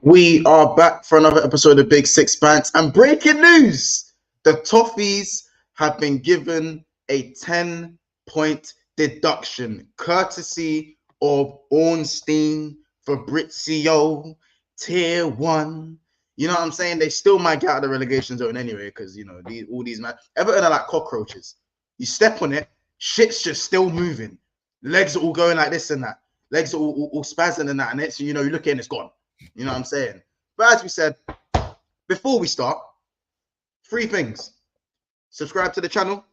We are back for another episode of Big Six Bands, and breaking news: the Toffees have been given a 10-point deduction, courtesy of Ornstein, Fabrizio, Tier 1. You know what I'm saying? They still might get out of the relegation zone anyway, because all these man Everton are like cockroaches. You step on it, shit's just still moving. Legs are all going like this and that. Legs are all spazzing and that, and it's you look in, it's gone. You know what I'm saying? But as we said, before we start, 3 things. Subscribe to the channel,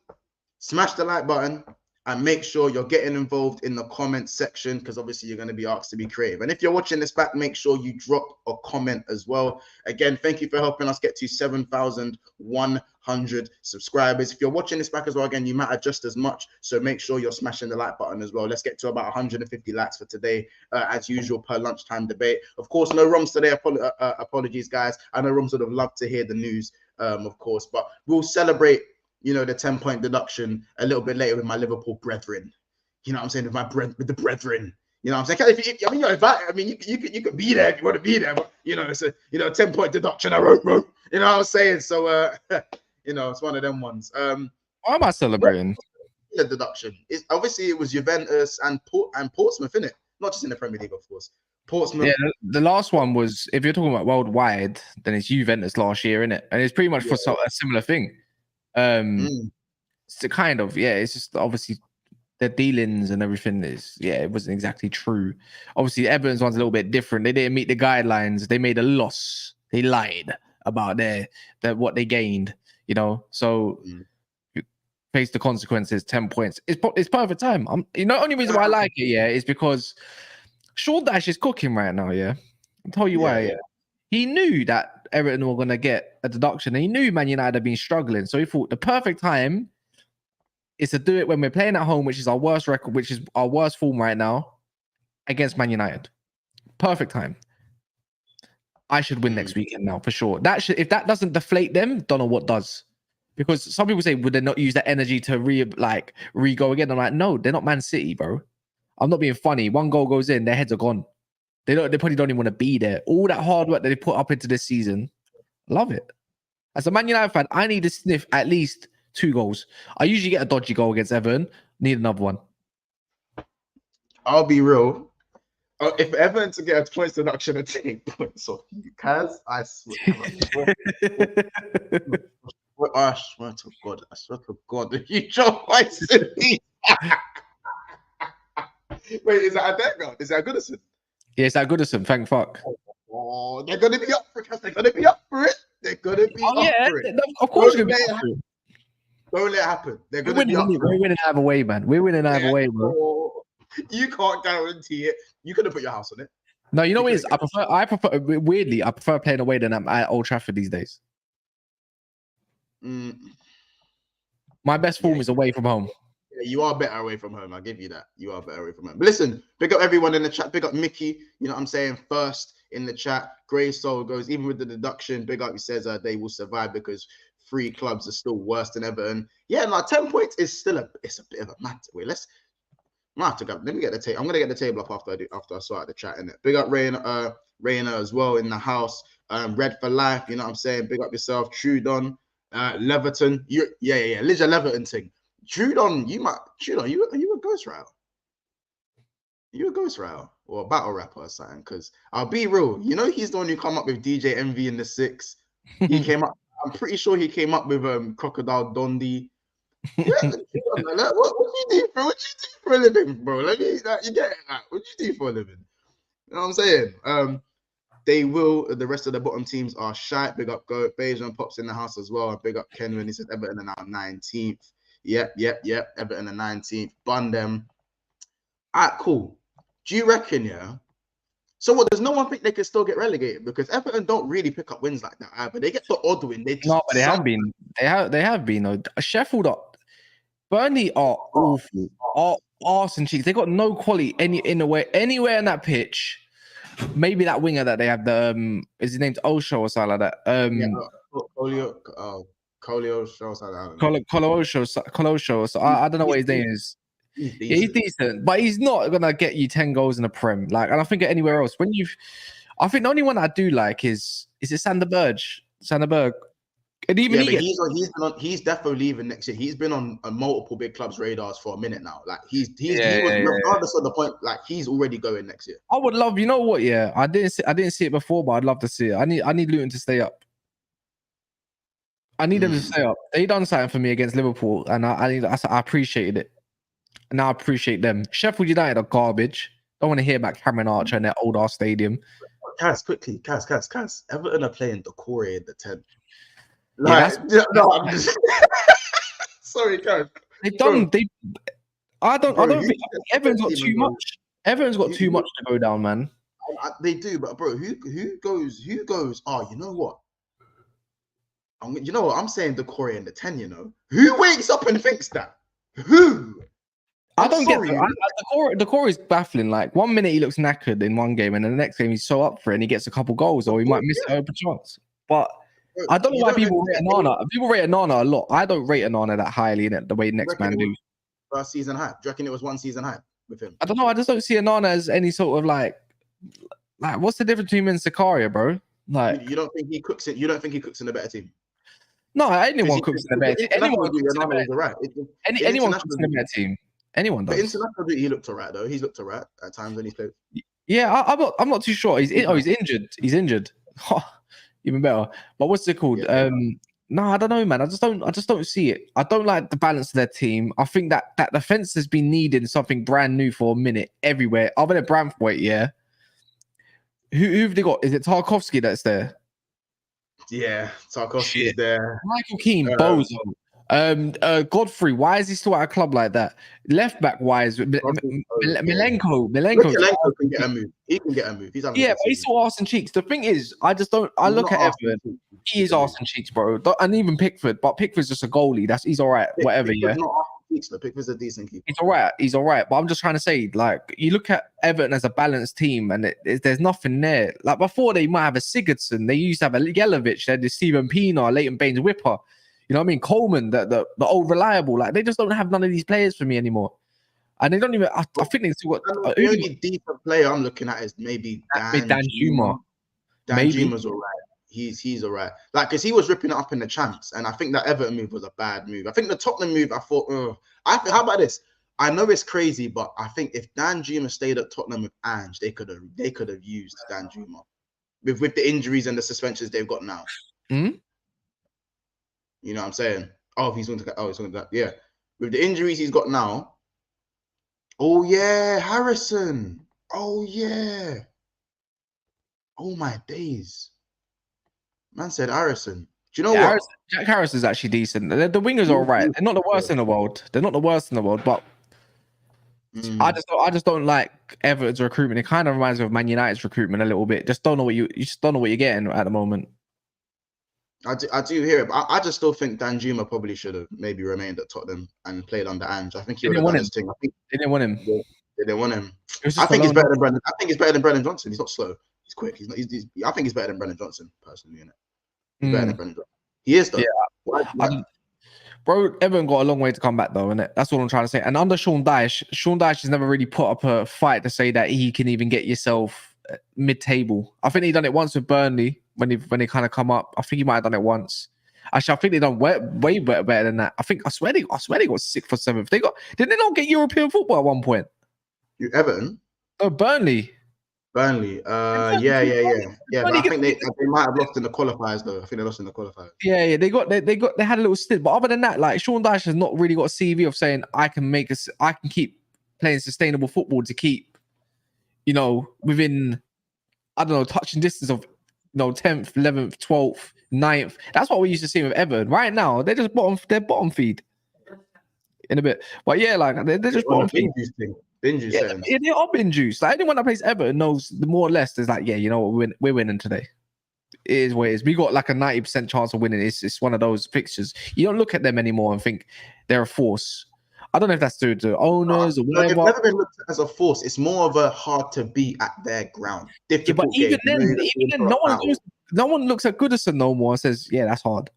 smash the like button, and make sure you're getting involved in the comment section, because obviously you're going to be asked to be creative. And if you're watching this back, make sure you drop a comment as well. Again, thank you for helping us get to 7,100 subscribers. If you're watching this back as well, again, you matter just as much. So make sure you're smashing the like button as well. Let's get to about 150 likes for today, as usual, per lunchtime debate. Of course, no Roms today. Apologies, guys. I know Roms would have loved to hear the news, of course. But we'll celebrate the 10-point deduction a little bit later with my Liverpool brethren. You know what I'm saying? With the brethren. You know what I'm saying? You could be there if you want to be there, but it's a 10-point deduction. I wrote. You know what I'm saying? So it's one of them ones. Why am I celebrating? The deduction is obviously it was Juventus and Portsmouth, innit? Not just in the Premier League, of course. Portsmouth. Yeah, the last one was, if you're talking about worldwide, then it's Juventus last year, innit? And it's pretty much for a similar thing. It's kind of, it's just obviously their dealings and everything it wasn't exactly true. Obviously, Everton's one's a little bit different. They didn't meet the guidelines. They made a loss. They lied about what they gained, so you face the consequences. 10 points. It's perfect time. The only reason why I like it, is because Sean Dash is cooking right now, I'll tell you why. He knew that Everton were going to get a deduction, and he knew Man United had been struggling, so he thought the perfect time is to do it when we're playing at home, which is our worst record, which is our worst form right now, against Man United. Perfect time. I should win next weekend now for sure. If that doesn't deflate them, don't know what does. Because some people say, would they not use that energy to re-go again? I'm like, no, they're not Man City, bro. I'm not being funny. 1 goal goes in, their heads are gone. They probably don't even want to be there. All that hard work that they put up into this season, love it. As a Man United fan, I need to sniff at least 2 goals. I usually get a dodgy goal against Everton. Need another one. I'll be real. If Everton to get a points deduction and take points off you, Kaz, I swear. I swear to God, if you drop my City. Wait, is that a Decker? Is that a Goodison? Yeah, it's that Goodison, thank fuck. Oh, they're going to be up for it. They're going to be up for it. For it. Of course they're going to be up for it. Don't let it happen. They're going to be up for it. We're winning either way, man. We're winning either way, bro. You can't guarantee it. You could have put your house on it. No, you know what it is? I prefer weirdly, I prefer playing away than I'm at Old Trafford these days. My best form is away from home. Yeah, you are better away from home. I'll give you that. You are better away from home. But listen, big up everyone in the chat. Big up Mickey. You know what I'm saying? First in the chat. Grey Soul goes, even with the deduction, big up. He says they will survive because 3 clubs are still worse than Everton. Yeah, no, 10 points is still a bit of a matter. Wait, let me get the table. I'm gonna get the table up after I sort out the chat in it. Big up Rainer as well in the house. Red for life. You know what I'm saying? Big up yourself, Trudon, Leverton. Ligia Leverton thing. Trudon, are you a ghost rider? You a ghost rider or a battle rapper or something? Because I'll be real, he's the one who come up with DJ Envy in the 6. He came up. I'm pretty sure he came up with Crocodile Dundee. Yeah, what you do for a living, bro? Let me you get it. What you do for a living? You know what I'm saying? They will. The rest of the bottom teams are shite. Big up Go. Bejan Pops in the house as well. Big up Ken when he said Everton are now 19th. Yep. Everton are 19th. Bun them. All right, cool. Do you reckon, So what? Does no one think they can still get relegated? Because Everton don't really pick up wins like that either. They get the odd win. No, but they have been. They have been. Sheffield Burnley are awful. Arse and cheeks. They got no quality anywhere in that pitch. Maybe that winger that they have, is his named Osho or something like that. Colosho. So I don't know what his name is. He's decent, but he's not gonna get you 10 goals in the Prem. And I think anywhere else, when you've I think the only one I do like is it Sander Berg. And even yeah, but he's definitely leaving next year. He's been on multiple big clubs' radars for a minute now. Like he was regardless of the point. Like he's already going next year. I would love, you know what? Yeah, I didn't see it before, but I'd love to see it. I need Luton to stay up. I need them to stay up. They done something for me against Liverpool, and I appreciated it. And I appreciate them. Sheffield United are garbage. Don't want to hear about Cameron Archer and their old ass stadium. Kaz, quickly, Kaz. Everton are playing Decore in the 10th. Like, yeah, no, I'm just sorry, Kaz. I don't think Everton's got too much. Everton's got too much to go down, man. They do, but bro, who goes? Oh, you know what? I'm saying Decore in the 10. You know, who wakes up and thinks that? Who? I don't get it. Decore is baffling. Like 1 minute he looks knackered in one game, and then the next game he's so up for it and he gets a couple goals, or he might miss an open chance. But I don't know why people rate Onana. People rate Onana a lot. I don't rate Onana that highly in it, the way next man do. First season hype. Do you reckon it was one season hype with him? I don't know. I just don't see Onana as any sort of like what's the difference between him and Sakaria, bro? Like you don't think he cooks it? You don't think he cooks in a better team? No, anyone cooks in a better team. Anyone cooks in a better team. Anyone cooks in a better team. Anyone does. But international duty, he looked alright though. He's looked alright at times when he's played. Yeah, I'm not too sure. He's injured. He's injured. Even better. But what's it called? Yeah. No, I don't know, man. I just don't see it. I don't like the balance of their team. I think that defense has been needing something brand new for a minute everywhere. Other than Bramthwaite, yeah. Who've they got? Is it Tarkovsky that's there? Yeah, Tarkovsky's there. Michael Keane, Bozo. Godfrey, why is he still at a club like that? Left back wise, Milenko can get a move. He can get a move. But he's still arse and cheeks. The thing is, I look at Everton. He is arse and cheeks, bro. And even Pickford, but Pickford's just a goalie. He's all right. Whatever, yeah. Pickford's a decent keeper. He's all right. But I'm just trying to say, like, you look at Everton as a balanced team, and there's nothing there. Like before, they might have a Sigurdsson. They used to have a Jelavic. They had the Stephen Pienaar, Leighton Baines Whipper. You know what I mean? Coleman, the old reliable. Like they just don't have none of these players for me anymore. And they don't even. I think they still got. The only decent player I'm looking at is maybe Dan Juma. Dan Juma's all right. He's all right. Like, because he was ripping it up in the champs, and I think that Everton move was a bad move. I think the Tottenham move, I thought, how about this? I know it's crazy, but I think if Dan Juma stayed at Tottenham with Ange, they could have used Dan Juma with the injuries and the suspensions they've got now. Mm-hmm. You know what I'm saying? He's going to that. Yeah. With the injuries he's got now. Oh, yeah. Harrison. Oh, yeah. Oh, my days. Man said Harrison. Do you know what? Jack Harris is actually decent. The wingers are all right. They're not the worst in the world. But I just don't like Everton's recruitment. It kind of reminds me of Man United's recruitment a little bit. You just don't know what you're getting at the moment. I do hear it, but I just still think Dan Juma probably should have maybe remained at Tottenham and played under Ange. I think he would have done his thing. They didn't want him. They didn't want him. I think he's better than Brendan. I think he's better than Brendan Johnson. He's not slow. He's quick. I think he's better than Brendan Johnson personally. He's better than Brendan Johnson. He is though. Yeah. Bro, Everton got a long way to come back though, innit? That's what I'm trying to say. And under Sean Dyche has never really put up a fight to say that he can even get yourself mid-table. I think he done it once with Burnley when they kind of come up. I think he might have done it once. Actually, I think they done way better than that. I swear they got 6th or 7th. Didn't they not get European football at one point? Everton? Oh, Burnley. Yeah. But I think they might have lost in the qualifiers though. I think they lost in the qualifiers. Yeah. They had a little stint, but other than that, like Sean Dyche has not really got a CV of saying I can keep playing sustainable football to keep, within, I don't know, touching distance of 10th, 11th, 12th, 9th. That's what we used to see with Everton. Right now, they're just bottom feed in a bit. But yeah, like they're just bottom feed. They're up in juice. Like anyone that plays Everton knows more or less there's like, yeah, you know what, we're winning today. It is what it is. We got like a 90% chance of winning. It's one of those fixtures. You don't look at them anymore and think they're a force. I don't know if that's due to owners or whatever. They've never been looked at as a force. It's more of a hard to beat at their ground. But even then, no one looks at Goodison no more and says, yeah, that's hard.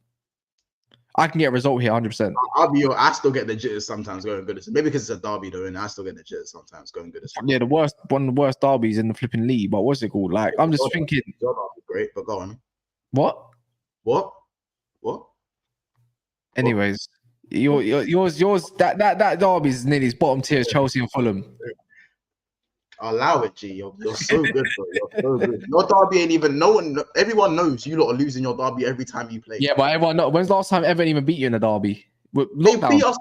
I can get a result here, 100%. I still get the jitters sometimes going Goodison. Maybe because it's a derby though, and I still get the jitters sometimes going Goodison. Yeah, one of the worst derbies in the flipping league. But what's it called? Like, I'm just thinking. Your derby's great, but go on. What? Anyways, yours that derby is nearly as bottom tier as Chelsea and Fulham. Allow it, G. You're so good, bro. You're so good. Your derby ain't even everyone knows you lot are losing your derby every time you play. Yeah, but everyone knows. When's the last time Everton even beat you in a derby? They beat us.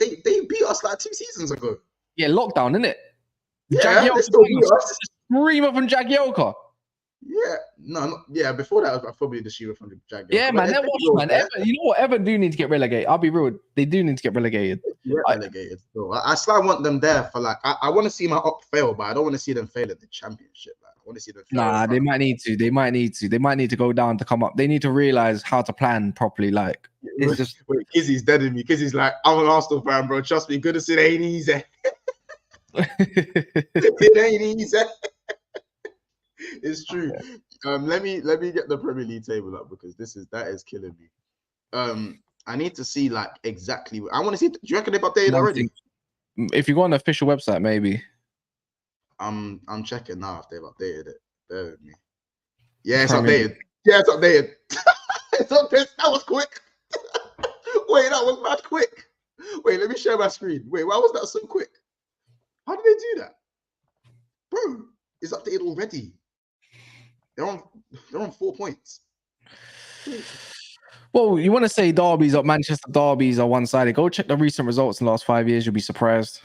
They beat us like 2 seasons ago. Yeah, lockdown, innit? Yeah, they still beat us. Screamer from Jagielka. Yeah, before that was probably the shooter from Jagielka. Yeah, man, man. Everton, you know what? Everton do need to get relegated. I'll be real. They do need to get relegated. Relegated. So I still want them there for like. I want to see my up fail, but I don't want to see them fail at the championship. Like, I want to see them. Nah, they might need to. They might need to go down to come up. They need to realize how to plan properly. Like, it's just. Wait, Kizzy's dead in me. Kizzy's like, I'm an Arsenal fan, bro. Trust me, Goodison ain't easy. It ain't easy. It's true. Let me get the Premier League table up because that is killing me. I need to see like exactly. I want to see. Do you reckon they've updated already? If you go on the official website, maybe. I'm checking now if they've updated it. Bear with me. Yeah, it's updated. Yeah, it's updated. It's updated. That was quick. Wait, that was mad quick. Wait, let me share my screen. Wait, why was that so quick? How did they do that, bro? It's updated already. They're on 4 points. Well, you want to say derbies or Manchester derbies are one-sided? Go check the recent results in the last 5 years. You'll be surprised.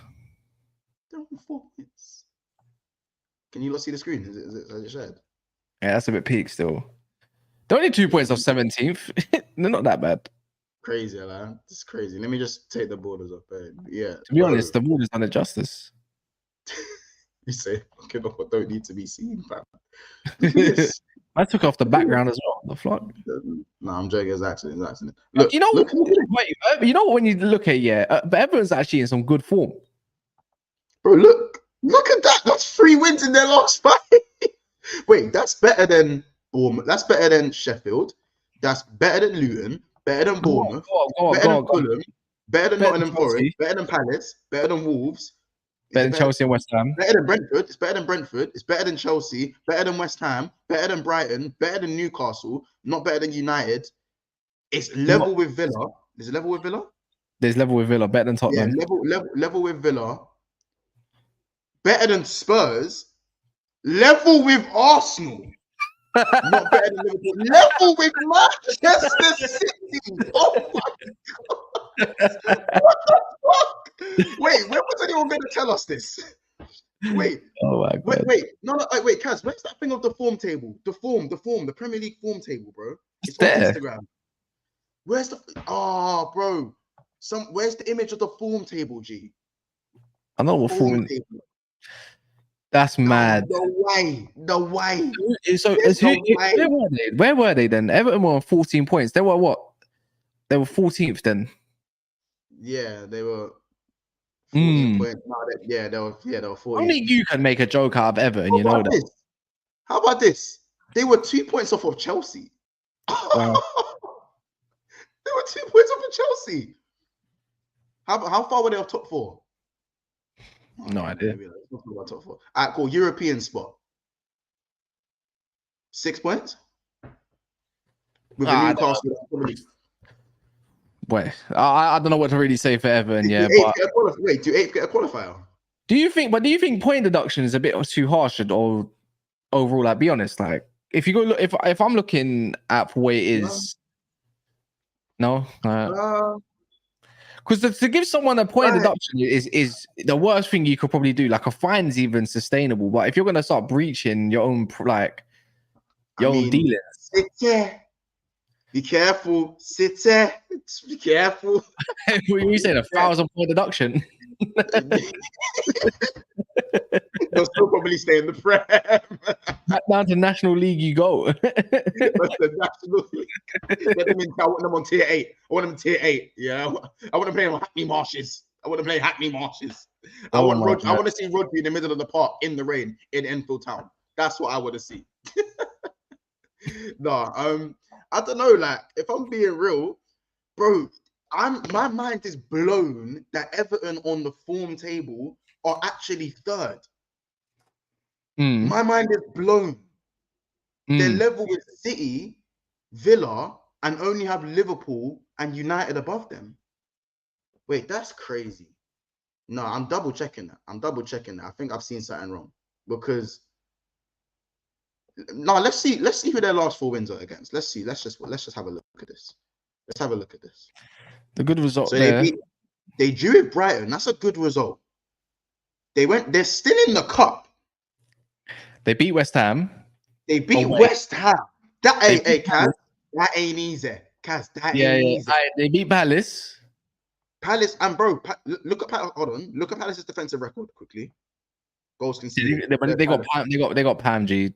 They're on 4 points. Can you not see the screen? Is it shared? Yeah, that's a bit peak still. They're only 2 points off 17th. They're not that bad. Crazy, man. It's crazy. Let me just take the borders off. Yeah. To be honest, the borders done it justice. You say, okay, what don't need to be seen, fam. I took off the background as well. The flood. No, I'm joking. It's accident. Look, you know, you know when you look at but Everton's actually in some good form. Bro, look at that. That's 3 wins in their last 5. Wait, that's better than Bournemouth. That's better than Sheffield. That's better than Luton. Better than Bournemouth. Better than Fulham. Better than Nottingham Forest. Better than Palace. Better than Wolves. Better than Chelsea and West Ham. Better than Brentford. It's better than Brentford. It's better than Chelsea. Better than West Ham. Better than Brighton. Better than Newcastle. Not better than United. It's level with Villa. There's a level with Villa. There's level with Villa. Better than Tottenham. Yeah, level with Villa. Better than Spurs. Level with Arsenal. Not better than Liverpool. Level with Manchester City. Oh my god! What the fuck? Wait, when was anyone going to tell us this? Wait. Oh my god. Wait. No. Wait, Kaz. Where's that thing of the form table? The Premier League form table, bro. It's on Instagram. Where's the? Oh, bro. Where's the image of the form table, G? I know what form table. That's mad. No way. So where were they then? Everton were on 14 points. They were what? They were 14th then. Yeah, they were 14 points. No, they were 14. Only you can make a joke out of Everton, you know that. How about this? They were 2 points off of Chelsea. Wow. They were 2 points off of Chelsea. How far were they off top 4? No idea. Top 4. All right, cool. European spot. 6 points. With the Newcastle. Wait, I don't know what to really say for Everton. Yeah, wait, do 8 get a qualifier? Do you think point deduction is a bit too harsh or overall? Like, be honest. Like, if you go look, if I'm looking at the way it is, no. Because to give someone a point deduction is the worst thing you could probably do. Like a fine's even sustainable, but if you're gonna start breaching your own own dealings, be careful, City. Be careful. What are you saying? 1,000 point deduction. They'll still probably stay in the Prem. Back down to National League you go. That's the National League. I want them on tier 8. I want them tier 8. Yeah, I want to play on Hackney Marshes. I want to play Hackney Marshes. I want to see Rodby in the middle of the park in the rain in Enfield Town. That's what I want to see. No, I don't know. Like, if I'm being real, bro, my mind is blown that Everton on the form table are actually third. My mind is blown. They're level with City, Villa, and only have Liverpool and United above them. Wait, that's crazy. No, I'm double checking that. I think I've seen something wrong because no, let's see who their last 4 wins are against. Let's see. Let's just have a look at this. Let's have a look at this. The good result So there. they drew with Brighton. That's a good result. They're still in the cup. They beat West Ham. They beat West Ham. That ain't Kaz. That ain't easy. Kaz, that ain't easy. They beat Palace. Palace and bro, look at Palace. Hold on. Look at Palace's defensive record quickly. Goals conceded. They got Pam G.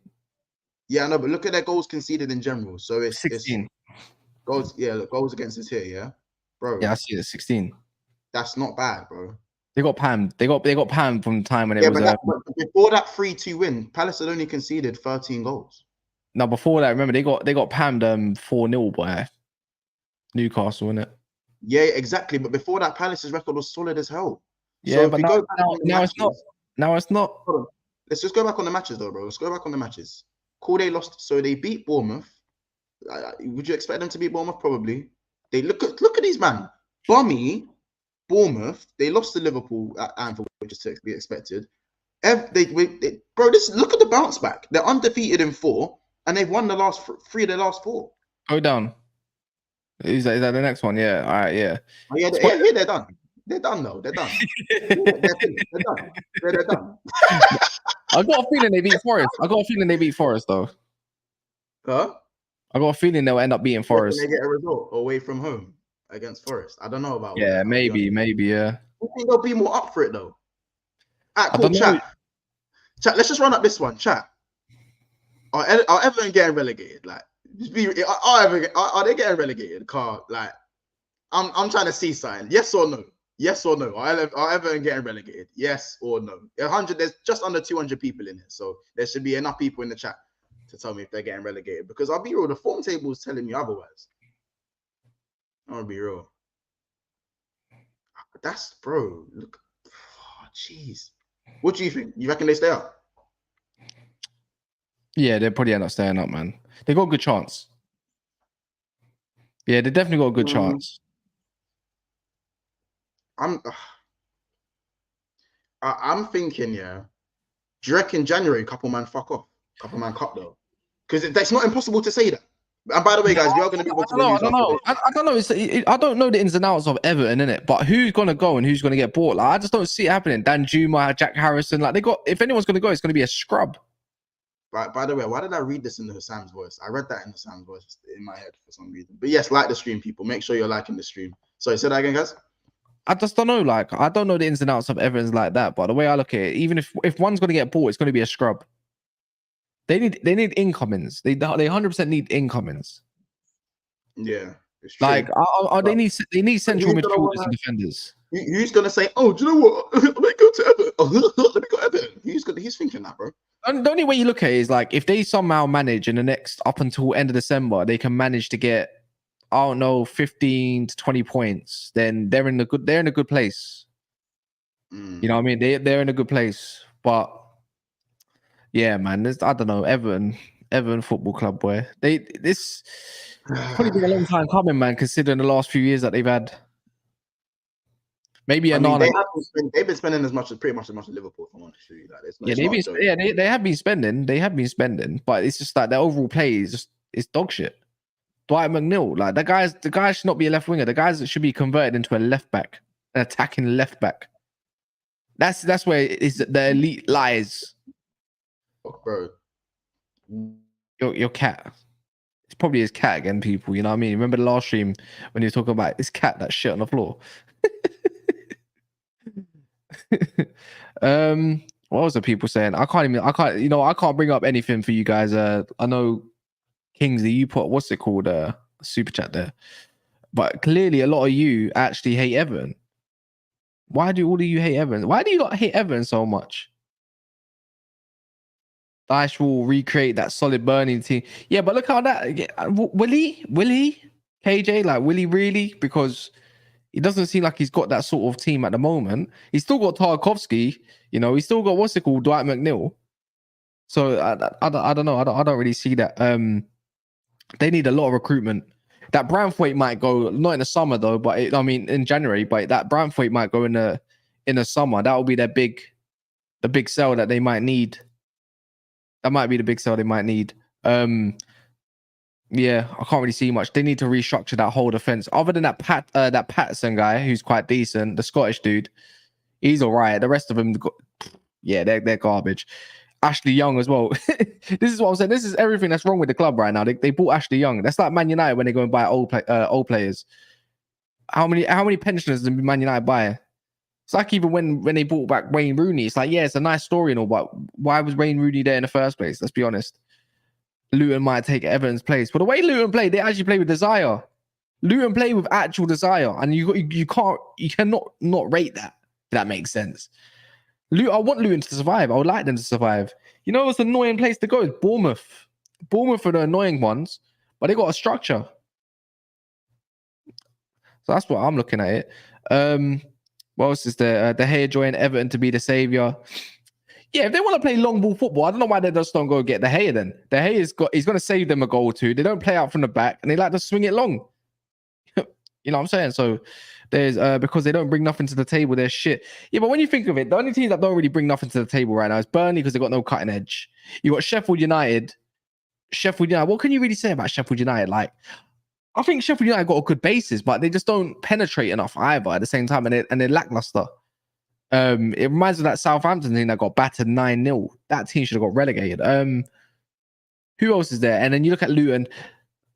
Yeah, I know, but look at their goals conceded in general. So it's 16 goals. Yeah, look, goals against us here. Yeah, bro. Yeah, I see it. 16. That's not bad, bro. They got Pam. They got Pam from the time when it was. But before that 3-2 win, Palace had only conceded 13 goals. Now before that, remember they got Pammed 4-0 by Newcastle, innit? Yeah, exactly. But before that, Palace's record was solid as hell. Yeah, so but now it's not. Now it's not. Hold on. Let's just go back on the matches, though, bro. Let's go back on the matches. Cool, they lost. So they beat Bournemouth. Would you expect them to beat Bournemouth? Probably. They look at these man. Bummy, Bournemouth. They lost to Liverpool at Anfield, which is to be expected. Bro, look at the bounce back. They're undefeated in 4, and they've won the last 3 of their last 4. Go down. Is that the next one? Yeah. All right. Yeah. Oh, yeah, they're done. They're done, though. They're done. They're done. They're done. I got a feeling they beat Forest. Though. Huh? I got a feeling they'll end up beating Forest. They get a result away from home against Forest. I don't know about. Yeah, maybe. Yeah. I think they'll be more up for it though. All right, cool. Chat. Let's just run up this one. Chat. Are Everton getting relegated? Like, are they getting relegated? Like, I'm trying to see something. Yes or no? Yes or no? Are Everton getting relegated? Yes or no? 100. There's just under 200 people in here, so there should be enough people in the chat to tell me if they're getting relegated. Because I'll be real, the form table is telling me otherwise. I'll be real. That's bro. Look, jeez. What do you think? You reckon they stay up? Yeah, they'll probably end up staying up, man. They got a good chance. Yeah, they definitely got a good chance. I'm thinking, yeah. Do you reckon January, couple man fuck off? Couple man cup though? Because that's not impossible to say that. And by the way, guys, we are going to be able to I don't know. I don't know the ins and outs of Everton, innit? But who's going to go and who's going to get bought? Like, I just don't see it happening. Dan Juma, Jack Harrison, like if anyone's going to go, it's going to be a scrub. Right. By the way, why did I read this in Hassan's voice? I read that in Hassan's voice in my head for some reason. But yes, like the stream, people. Make sure you're liking the stream. Sorry, say that again, guys. I just don't know. Like, I don't know the ins and outs of Everton's like that. But the way I look at it, even if one's going to get bought, it's going to be a scrub. They need incomings. They 100% need incomings. Yeah, it's true. Like, they need central midfielders and defenders. Who's gonna say, "Oh, do you know what? Let me go to Everton. Let me go to Everton." He's thinking that, bro. And the only way you look at it is like if they somehow manage in the next up until end of December, they can manage to get, I don't know, 15 to 20 points. Then they're in a good place. You know what I mean? They're in a good place. But yeah, man, I don't know. Everton Football Club, boy. This probably been a long time coming, man. Considering the last few years that they've had. Maybe they've been spending pretty much as much as Liverpool. If I'm honest with you, like, they have been spending. They have been spending, but it's just like their overall play is dog shit. Dwight McNeil, like the guy should not be a left winger. The guys should be converted into a left back, an attacking left back. That's where the elite lies. Oh, bro, your cat. It's probably his cat again, people. You know what I mean? Remember the last stream when you were talking about his cat that shit on the floor. What was the people saying? I can't bring up anything for you guys. I know Kingsley, you put what's it called? Super chat there. But clearly a lot of you actually hate Everton. Why do all of you hate Everton? Why do you not hate Everton so much? Daesh will recreate that solid burning team. Yeah, but look how that will he? KJ? Like, will he really? Because it doesn't seem like he's got that sort of team at the moment. He's still got Tarkovsky, you know. He's still got what's it called, Dwight McNeil. So I don't know. I don't really see that. They need a lot of recruitment. That Branthwaite might go not in the summer though, but in January. But that Branthwaite might go in the summer. That will be the big sell that they might need. That might be the big sell they might need. Yeah, I can't really see much. They need to restructure that whole defense. Other than that Patterson guy, who's quite decent, the Scottish dude, he's all right. The rest of them, yeah, they're garbage. Ashley Young as well. This is what I'm saying. This is everything that's wrong with the club right now. They bought Ashley Young. That's like Man United when they go and buy old players. How many pensioners did Man United buy? It's like even when they brought back Wayne Rooney. It's like, yeah, it's a nice story and all, but why was Wayne Rooney there in the first place? Let's be honest. Luton might take Everton's place, but the way Luton play, they actually play with desire. Luton play with actual desire, and you cannot not rate that. If that makes sense. I want Luton to survive. I would like them to survive. You know what's an annoying place to go? Is Bournemouth. Bournemouth are the annoying ones, but they got a structure. So that's what I'm looking at it. What else is there? De Gea joined Everton to be the savior. Yeah, if they want to play long ball football, I don't know why they just don't go get De Gea then. De Gea's he's going to save them a goal or two. They don't play out from the back, and they like to swing it long. You know what I'm saying? So there's because they don't bring nothing to the table, they're shit. Yeah, but when you think of it, the only teams that don't really bring nothing to the table right now is Burnley because they've got no cutting edge. You got Sheffield United. What can you really say about Sheffield United? Like, I think Sheffield United got a good basis, but they just don't penetrate enough either at the same time, and they're lackluster. It reminds me of that Southampton thing that got battered 9-0. That team should have got relegated. Who else is there? And then you look at Luton,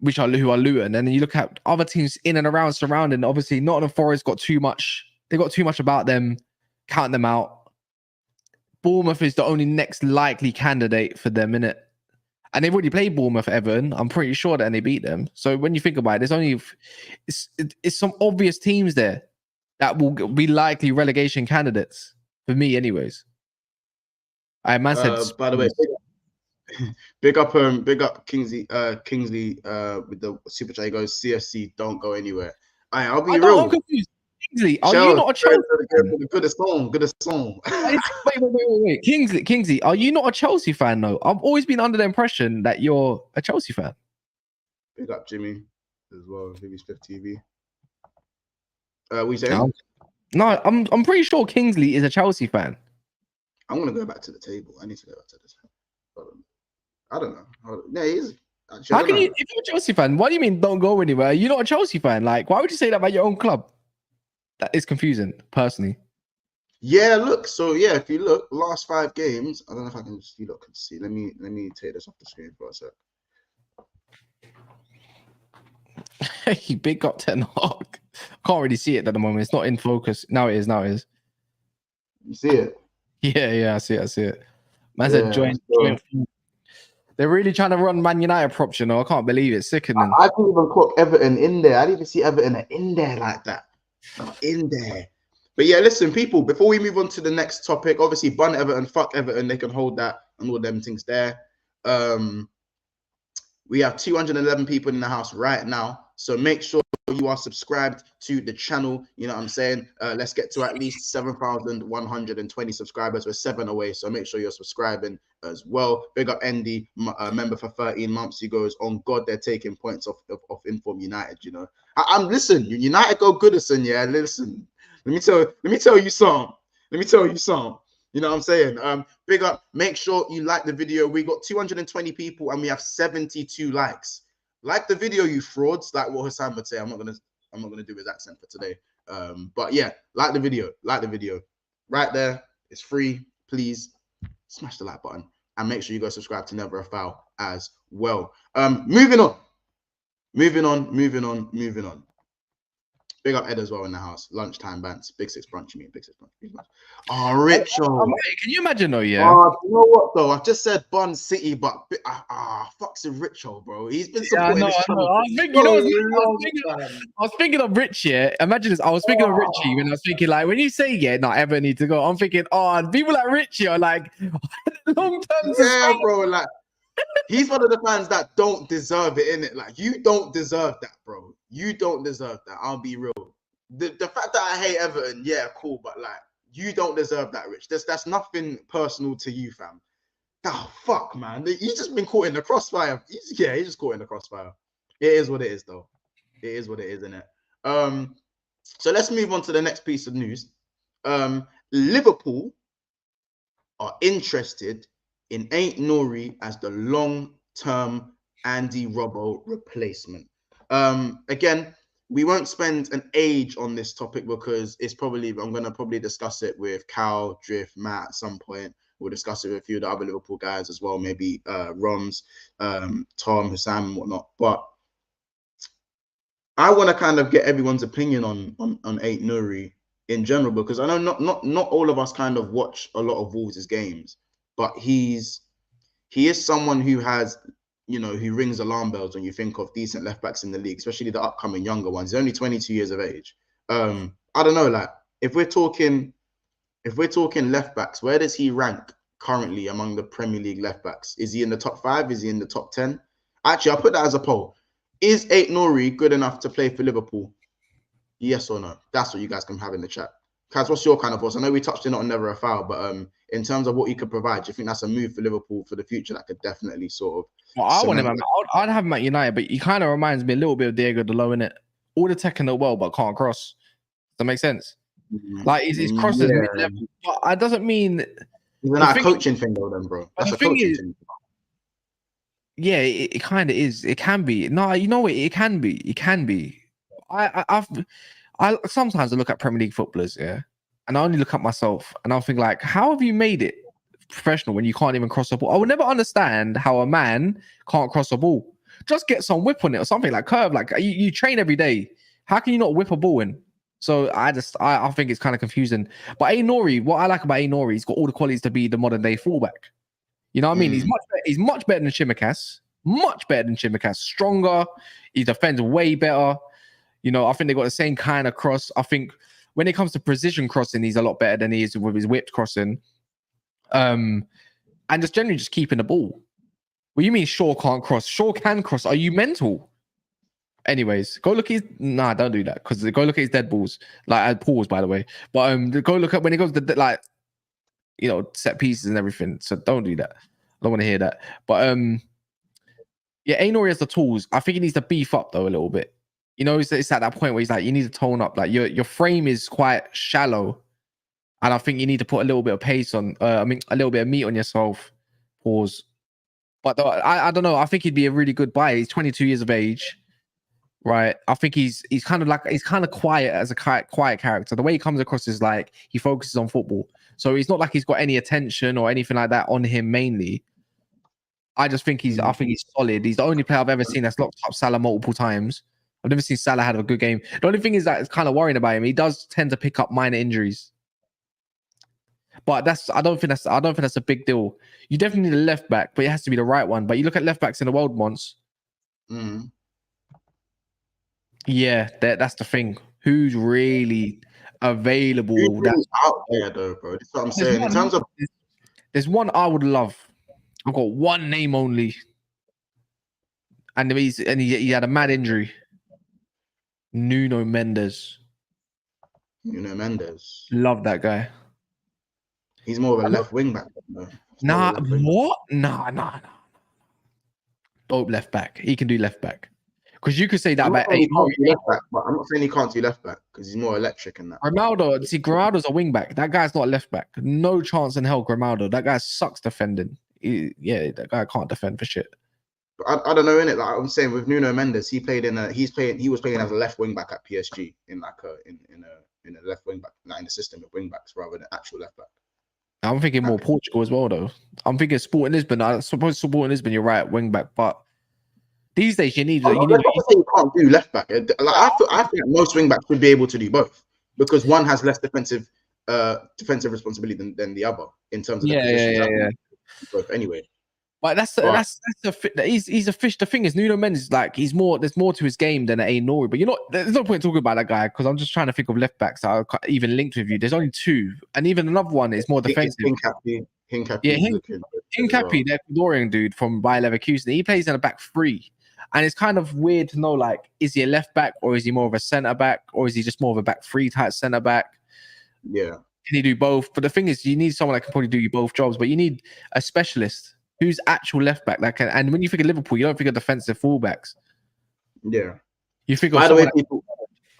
who are Luton, and then you look at other teams in and around surrounding. Obviously, Nottingham Forest got too much. They got too much about them. Count them out. Bournemouth is the only next likely candidate for them, innit? And they've already played Bournemouth, Everton. I'm pretty sure that they beat them. So when you think about it, there's only it's some obvious teams there that will be likely relegation candidates for me, anyways. By the way, big up Kingsley with the super chat. He goes, CFC don't go anywhere. I'll be real. I'm confused. Kingsley, are you not a Chelsea fan? Good song. Wait. Kingsley, are you not a Chelsea fan though? I've always been under the impression that you're a Chelsea fan. Big up Jimmy as well. Jimmy's 5th TV. What you saying? No, I'm pretty sure Kingsley is a Chelsea fan. I'm gonna go back to the table. I need to go back to this. I don't know. Yeah, he is. How can you, if you're a Chelsea fan, what do you mean don't go anywhere? You're not a Chelsea fan. Like, why would you say that about your own club? That is confusing, personally. Yeah, look. So yeah, if you look, last 5 games. I don't know if I can just see. Let me take this off the screen for a sec. Hey, big up Ten Hag. Can't really see it at the moment. It's not in focus. Now it is. You see it? Yeah, I see it. Man said join. They're really trying to run Man United props, you know. I can't believe it. Sickening. I didn't even put Everton in there. I didn't even see Everton in there like that. Not in there. But yeah, listen, people, before we move on to the next topic, obviously, bun Everton, fuck Everton. They can hold that and all them things there. We have 211 people in the house right now. So make sure you are subscribed to the channel. You know what I'm saying? Let's get to at least 7,120 subscribers. We're 7 away. So make sure you're subscribing as well. Big up Andy, member for 13 months. He goes, on God, they're taking points off Inform United, you know. I'm listen, United go Goodison, yeah. Listen. Let me tell you something. You know what I'm saying? Big up. Make sure you like the video. We got 220 people and we have 72 likes. Like the video, you frauds. Like what Hassan would say. I'm not gonna do his accent for today. But yeah, like the video. Right there. It's free. Please smash the like button and make sure you go subscribe to Never a Foul as well. Moving on. Big up Ed as well in the house. Lunchtime bants. Big Six brunch. You mean Big Six brunch? Oh, Richo. Can you imagine though? Yeah. You know what though? I've just said Bun City, but fucks with Richo, bro. He's been supporting this channel. I was thinking of Rich. Yeah. Imagine this. I was thinking of Richie when I was thinking like when you say Everton need to go. I'm thinking people like Richie are like long term. Yeah, bro. Like he's one of the fans that don't deserve it, innit? Like you don't deserve that, bro. You don't deserve that. I'll be real. The fact that I hate Everton, yeah, cool, but like you don't deserve that, Rich. That's nothing personal to you, fam. Oh fuck, man. He's just been caught in the crossfire. He's just caught in the crossfire. It is what it is, though. It is what it is, isn't it? So let's move on to the next piece of news. Liverpool are interested in Ait Nouri as the long-term Andy Robbo replacement. Again, we won't spend an age on this topic because it's probably, I'm going to probably discuss it with Cal, Drift, Matt at some point. We'll discuss it with a few of the other Liverpool guys as well, maybe Roms, Tom, Hussam, and whatnot. But I want to kind of get everyone's opinion on Ait Nouri in general, because I know not all of us kind of watch a lot of Wolves' games, but he is someone who has, you know, who rings alarm bells when you think of decent left backs in the league, especially the upcoming younger ones. He's only 22 years of age. I don't know, like if we're talking left backs, where does he rank currently among the Premier League left backs? Is he in the top 5? Is he in the top 10? Actually, I'll put that as a poll. Is Ait Nouri good enough to play for Liverpool? Yes or no? That's what you guys can have in the chat. Kaz, what's your kind of thoughts? I know we touched in on Never a Foul, but in terms of what he could provide, do you think that's a move for Liverpool for the future that could definitely sort of... Well, I want him. I'd have him at United, but he kind of reminds me a little bit of Diego Dalot, innit? All the tech in the world, but can't cross. Does that make sense? Like his crosses mid-level, but that doesn't mean... Is that a coaching thing though, then, bro? That's a coaching thing. Yeah, it kind of is. It can be. No, you know what? It can be. It can be. I sometimes I look at Premier League footballers, yeah, and I only look at myself, and I'll think like, how have you made it professional when you can't even cross a ball? I will never understand how a man can't cross a ball. Just get some whip on it or something, like curve. Like you train every day. How can you not whip a ball in? So I think it's kind of confusing. But Ait Nouri, what I like about Ait Nouri, he's got all the qualities to be the modern day fullback. You know what I mean? He's much better than Tsimikas. Much better than Tsimikas. Stronger. He defends way better. You know, I think they got the same kind of cross. I think when it comes to precision crossing, he's a lot better than he is with his whipped crossing. And just generally just keeping the ball. What do you mean Shaw can't cross? Shaw can cross. Are you mental? Anyways, go look at his... Nah, don't do that. Because go look at his dead balls. Like, pause, by the way. But go look at when he goes to, like, you know, set pieces and everything. So don't do that. I don't want to hear that. But, yeah, Ait Nouri has the tools. I think he needs to beef up, though, a little bit. You know, it's at that point where he's like, you need to tone up. Like, your frame is quite shallow. And I think you need to put a little bit of pace on... a little bit of meat on yourself. Pause. But I don't know. I think he'd be a really good buy. He's 22 years of age. Right, I think he's kind of quiet as a quiet character. The way he comes across is like he focuses on football, so he's not like he's got any attention or anything like that on him mainly. I think he's solid. He's the only player I've ever seen that's locked up Salah multiple times. I've never seen Salah have a good game. The only thing is that it's kind of worrying about him. He does tend to pick up minor injuries, but I don't think that's a big deal. You definitely need a left back, but it has to be the right one. But you look at left backs in the world once. Yeah, that's the thing. Who's really available? Who's out there, though, bro? That's what I'm saying. In terms of, there's one I would love. I've got one name only, and he had a mad injury. Nuno Mendes. Love that guy. He's more of a left wing back. Nah, what? Nah. Dope left back. He can do left back. Because you could say that about Ait Nouri. But I'm not saying he can't do left back because he's more electric in that. Grimaldo's a wing back. That guy's not a left back. No chance in hell, Grimaldo. That guy sucks defending. That guy can't defend for shit. I don't know, innit? Like I'm saying with Nuno Mendes, he was playing as a left wing back at PSG in a left wing back, not in the system of wing backs rather than actual left back. I'm thinking more Portugal as well, though. I'm thinking Sporting Lisbon. I suppose Sporting Lisbon, you're right, wing back, but these days you need. You can't do left back. Like I think most wing backs would be able to do both because one has less defensive responsibility than the other in terms of the positions. Both anyway. But he's a fish. The thing is, Nuno Mendes like there's more to his game than Ait Nouri. But there's no point talking about that guy because I'm just trying to think of left backs that are even linked with you. There's only two, and even another one is more defensive. Hincapié. The Ecuadorian dude from Bayer Leverkusen. He plays in a back three. And it's kind of weird to know, like, is he a left back or is he more of a centre back or is he just more of a back three type centre back? Yeah. Can he do both? But the thing is, you need someone that can probably do both jobs, but you need a specialist who's actual left back that can. And when you think of Liverpool, you don't think of defensive fullbacks. Yeah. You think By of the way, someone people,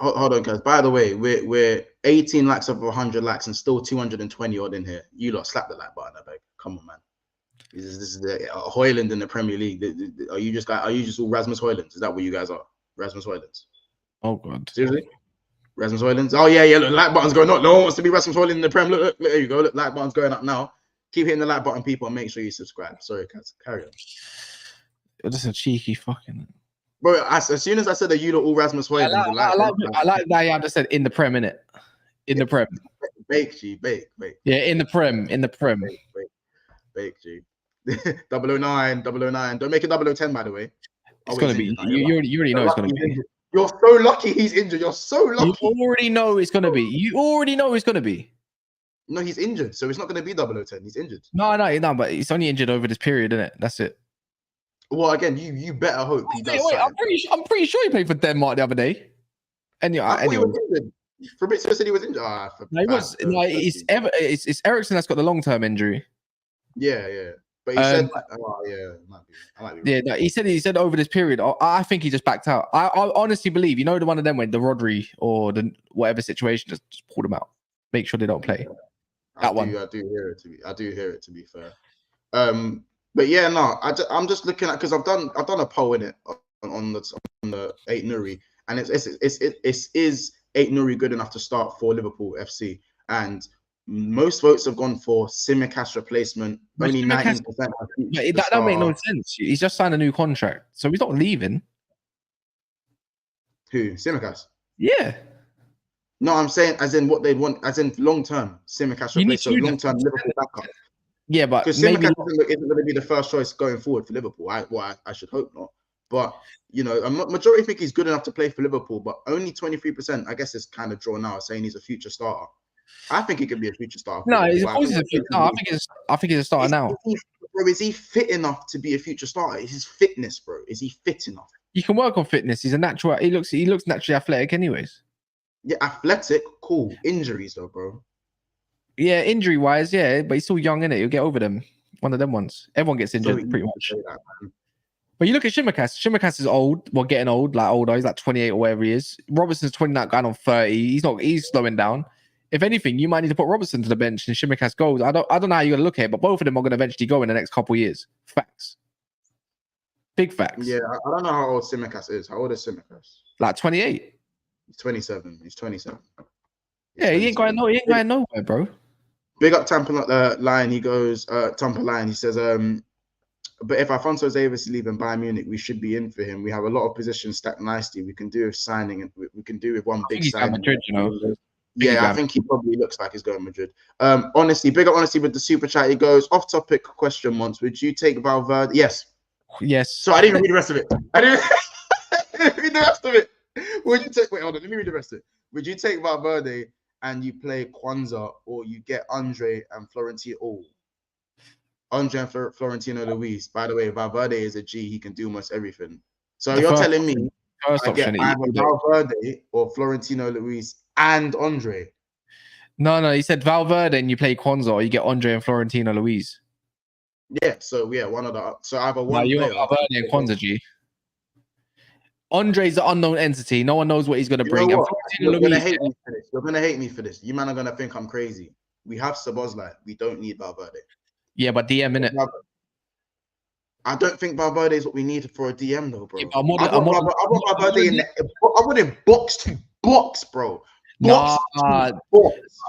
hold on, guys. By the way, we're 18 likes of 100 likes and still 220 odd in here. You lot slap the like button, I beg. Come on, man. This is the Hoyland in the Premier League. Are you just all Rasmus Hoylands? Is that what you guys are? Rasmus Hoylands. Oh god. Seriously? Rasmus Hoylands? Oh yeah. Look, like button's going up. No one wants to be Rasmus Hoyland in the Prem. Look, there you go. Look, like button's going up now. Keep hitting the like button, people, and make sure you subscribe. Sorry, guys. Carry on. You're just a cheeky fucking. Bro, as soon as I said that you lot all Rasmus Hoylands, I like that you just said in the Prem, innit? In the Prem. Bake. Yeah, in the Prem. Bake, G. 009. Don't make it 010, by the way. It's gonna be. You already know it's gonna be. You're so lucky he's injured. You're so lucky. You already know it's gonna be. No, he's injured, so it's not gonna be 010. He's injured. No, but he's only injured over this period, isn't it? That's it. Well, again, you better hope he does. Wait, I'm pretty sure he played for Denmark the other day. Anyway, Fabrizio said he was injured. No, he was. No, it's Ericsson that's got the long-term injury. Yeah. But he said, I might be yeah, no, he said over this period. I think he just backed out. I honestly believe, the one of them when the Rodri or the whatever situation just pulled him out. Make sure they don't play. I do hear it to be fair. But yeah, no, I'm just looking at because I've done a poll in it on the Ait Nouri, and it's is Ait Nouri good enough to start for Liverpool FC? And most votes have gone for Tsimikas replacement. Only 19%. That don't make no sense. He's just signed a new contract, so he's not leaving. Who? Tsimikas? Yeah. No, I'm saying as in what they want, as in long term. Tsimikas replacement, so long term Liverpool backup. Yeah, but because Tsimikas isn't going to be the first choice going forward for Liverpool. I should hope not. But majority think he's good enough to play for Liverpool, but only 23%. I guess is kind of drawn out saying he's a future starter. I think he could be a future starter. No, I think he's a starter now. Is he fit enough to be a future starter? Is his fitness, bro? Is he fit enough? You can work on fitness. He's a natural. He looks naturally athletic, anyways. Yeah, athletic, cool. Injuries though, bro. Yeah, injury wise, yeah, but he's still young, innit? You'll get over them. One of them ones. Everyone gets injured pretty much. But you look at Tsimikas. Tsimikas is old. Well, getting old, like older. He's like 28 or whatever he is. Robertson's 29, going on 30. He's slowing down. If anything, you might need to put Robertson to the bench and Tsimikas goes. I don't know how you're gonna look at it, but both of them are gonna eventually go in the next couple of years. Facts. Big facts. Yeah, I don't know how old Tsimikas is. How old is Tsimikas? Like 28. He's 27. Yeah, he ain't going nowhere, bro. Big up Tampa Line. He goes, Tampa Line. He says, but if Alphonso Davies is leaving Bayern Munich, we should be in for him. We have a lot of positions stacked nicely. We can do with signing, and we can do with one big signing. Madrid, Yeah, I think he probably looks like he's going Madrid. Honestly, big up honesty with the super chat. He goes, off topic question once. Would you take Valverde? Yes. So I didn't even read the rest of it. I didn't read the rest of it. Would you take? Wait, hold on. Let me read the rest of it. Would you take Valverde and you play Kwanzaa, or you get Andre and Florentino? Oh, Andre and Florentino Luis. By the way, Valverde is a G. He can do almost everything. So you're telling me I get either Valverde or Florentino Luis and Andre? No. He said Valverde and you play Kwanzaa, or you get Andre and Florentino Luis. Yeah. So yeah, one of the. So either one. You got Valverde and Kwanzaa, G. Andre's the unknown entity. No one knows what he's going to bring. You're going to hate me for this. You're going to hate me for this. You man are going to think I'm crazy. We have Szoboszlai. We don't need Valverde. Yeah, but DM, innit? I don't think Valverde is what we need for a DM, though, bro. Yeah, I want Valverde in I want him box to box, bro. Box.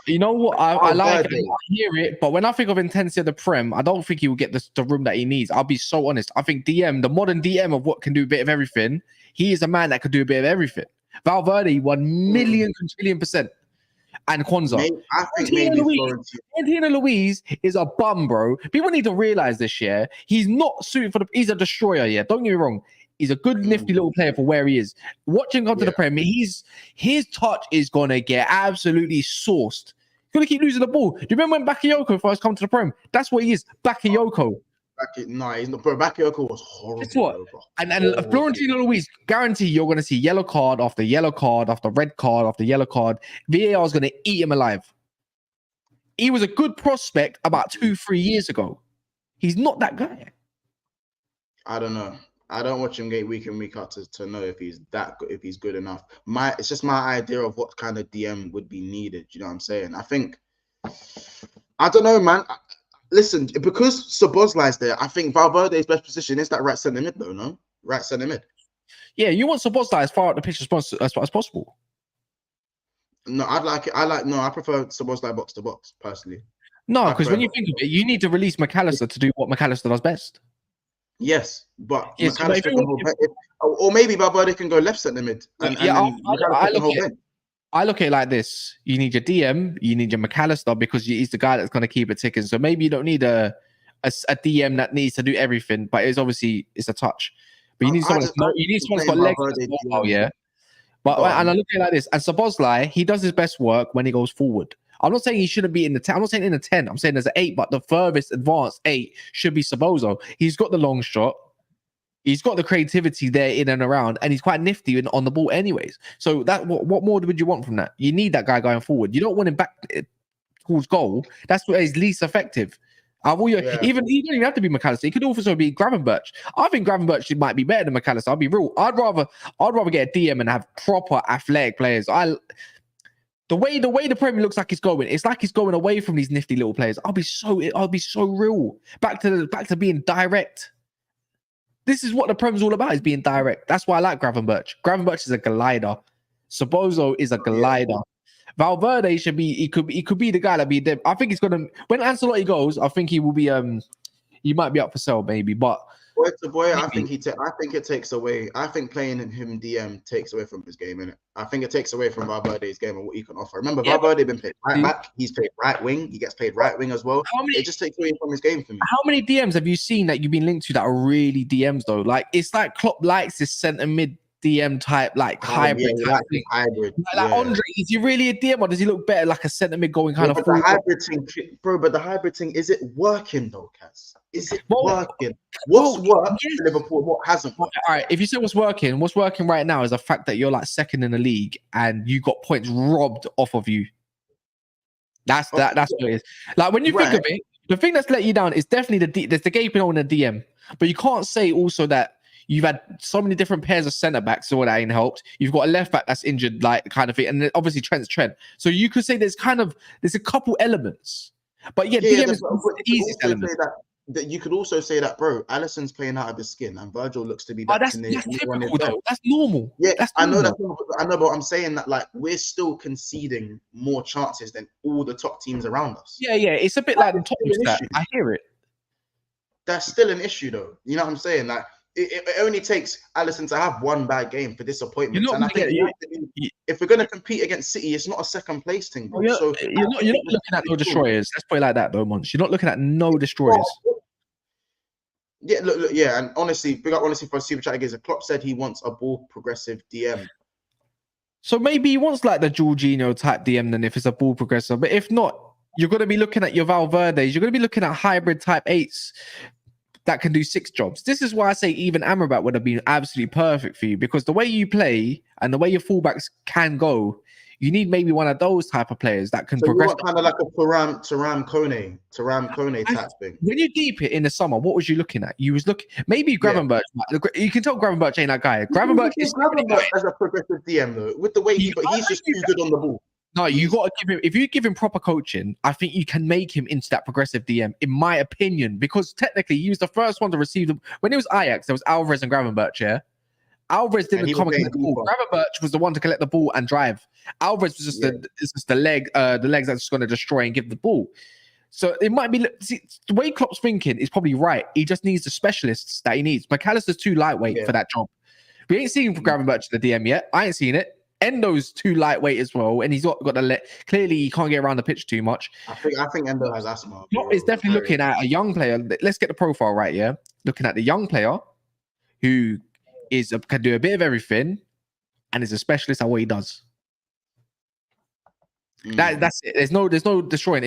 You know what? I like it. I hear it, but when I think of intensity of the Prem, I don't think he will get the room that he needs. I'll be so honest. I think DM, the modern DM of what can do a bit of everything, he is a man that could do a bit of everything. Valverde, 1,000,000 quadrillion%. And Kwanzaa. I think maybe Florentino Luis is a bum, bro. People need to realize this, yeah. He's not suited for he's a destroyer, yeah. Don't get me wrong. He's a good, nifty little player for where he is. Watching him come to the Prem, his touch is gonna get absolutely sauced. He's gonna keep losing the ball. Do you remember when Bakayoko first come to the Prem? That's what he is, Bakayoko. No, he's not. Bro, Bakayoko was horrible. Guess what? Bro. And Florentino Luis, guarantee you're going to see yellow card after yellow card after red card after yellow card. VAR is going to eat him alive. He was a good prospect about 2-3 years ago. He's not that guy. I don't know. I don't watch him week in, week out to know if he's that good, if he's good enough. It's just my idea of what kind of DM would be needed. You know what I'm saying? I don't know, man. Listen, because Szoboszlai's there, I think Valverde's best position is that right centre mid, though, no? Right centre mid. Yeah, you want Szoboszlai as far up the pitch as possible. No, I prefer Szoboszlai box to box, personally. No, because when you think of it, you need to release McAllister to do what McAllister does best. Yes, but yes, McAllister can hold or maybe Valverde can go left centre mid. I look at it like this. You need your DM, you need your McAllister because he's the guy that's going to keep it ticking. So maybe you don't need a DM that needs to do everything, but it's a touch. But you need someone that's got legs as well, yeah. But and I look at it like this. And Szoboszlai, he does his best work when he goes forward. I'm not saying he shouldn't be in the 10. I'm not saying in the 10. I'm saying there's an 8, but the furthest advanced 8 should be Szoboszlai. He's got the long shot. He's got the creativity there in and around, and he's quite nifty on the ball anyways. So that what more would you want from that? You need that guy going forward. You don't want him back towards goal. That's where he's least effective. Even he don't even have to be McAllister. He could also be Gravenberch. I think Gravenberch might be better than McAllister. I'll be real. I'd rather get a DM and have proper athletic players. The way the Premier looks like it's like he's going away from these nifty little players. I'll be so real. Back to being direct. This is what the Prem's all about, is being direct. That's why I like Gravenberch. Gravenberch is a glider. Szoboszlai is a glider. Valverde he could be the guy that be there. I think he's gonna, when Ancelotti goes, I think he will be he might be up for sale maybe, but I think it takes away. I think playing him DM takes away from his game, innit? I think it takes away from Valverde's game and what he can offer. Remember, Valverde been played right back. He's played right wing. He gets played right wing as well. It just takes away from his game for me. How many DMs have you seen that you've been linked to that are really DMs though? Like it's like Klopp likes this centre mid DM type, like hybrid type thing. Hybrid. Like Andre, is he really a DM or does he look better like a centre mid going kind of the hybrid thing, bro? But the hybrid thing, is it working though, Kaz? Is it working? What's worked for Liverpool? What hasn't worked? All right, if you say what's working right now is the fact that you're like second in the league and you got points robbed off of you. That's what it is. Like when you think of it, the thing that's let you down is definitely there's the gaping hole in the DM. But you can't say also that you've had so many different pairs of centre backs, so that ain't helped. You've got a left back that's injured, like kind of thing, and then obviously Trent's Trent. So you could say there's a couple elements, but DM is the easiest element. That you could also say that, bro, Alisson's playing out of his skin, and Virgil looks to be back that's typical, though. That's normal. Yeah, I know that. I know, but I'm saying that like we're still conceding more chances than all the top teams around us. Yeah, it's a bit like the top stat. I hear it. That's still an issue, though. You know what I'm saying? Like it only takes Alisson to have one bad game for disappointment. And I think if we're going to compete against City, it's not a second place thing. Bro. You're not looking at no destroyers. Let's put it like that, though, Mons. You're not looking at no destroyers. Yeah, look, yeah, and honestly, for Super Chat Gazer, Klopp said he wants a ball progressive DM. So maybe he wants like the Jorginho type DM then if it's a ball progressive. But if not, you're going to be looking at your Valverdes. You're going to be looking at hybrid type 8s that can do 6 jobs. This is why I say even Amrabat would have been absolutely perfect for you, because the way you play and the way your fullbacks can go, you need maybe one of those type of players that can progress. Kind of like a Taram Kone type thing. When you deep it in the summer, what was you looking at? You was looking maybe Gravenberch. You can tell Gravenberch ain't that guy. Gravenberch is as a progressive DM though, with the way he's just too good on the ball. No, you got to give him. If you give him proper coaching, I think you can make him into that progressive DM, in my opinion. Because technically, he was the first one to receive them when it was Ajax. There was Alvarez and Gravenberch. Yeah, Alvarez didn't come and collect the ball. Gravenberch was the one to collect the ball and drive. Alvarez was just the legs that's just going to destroy and give the ball. So it might be the way Klopp's thinking is probably right. He just needs the specialists that he needs. McAllister's too lightweight for that job. We ain't seen Gravenberch in the DM yet. I ain't seen it. Endo's too lightweight as well, and he's got to clearly he can't get around the pitch too much. I think Endo has asthma. Klopp is definitely looking at a young player. Let's get the profile right, yeah. Looking at the young player who can do a bit of everything and is a specialist at what he does. That's it. There's no destroying.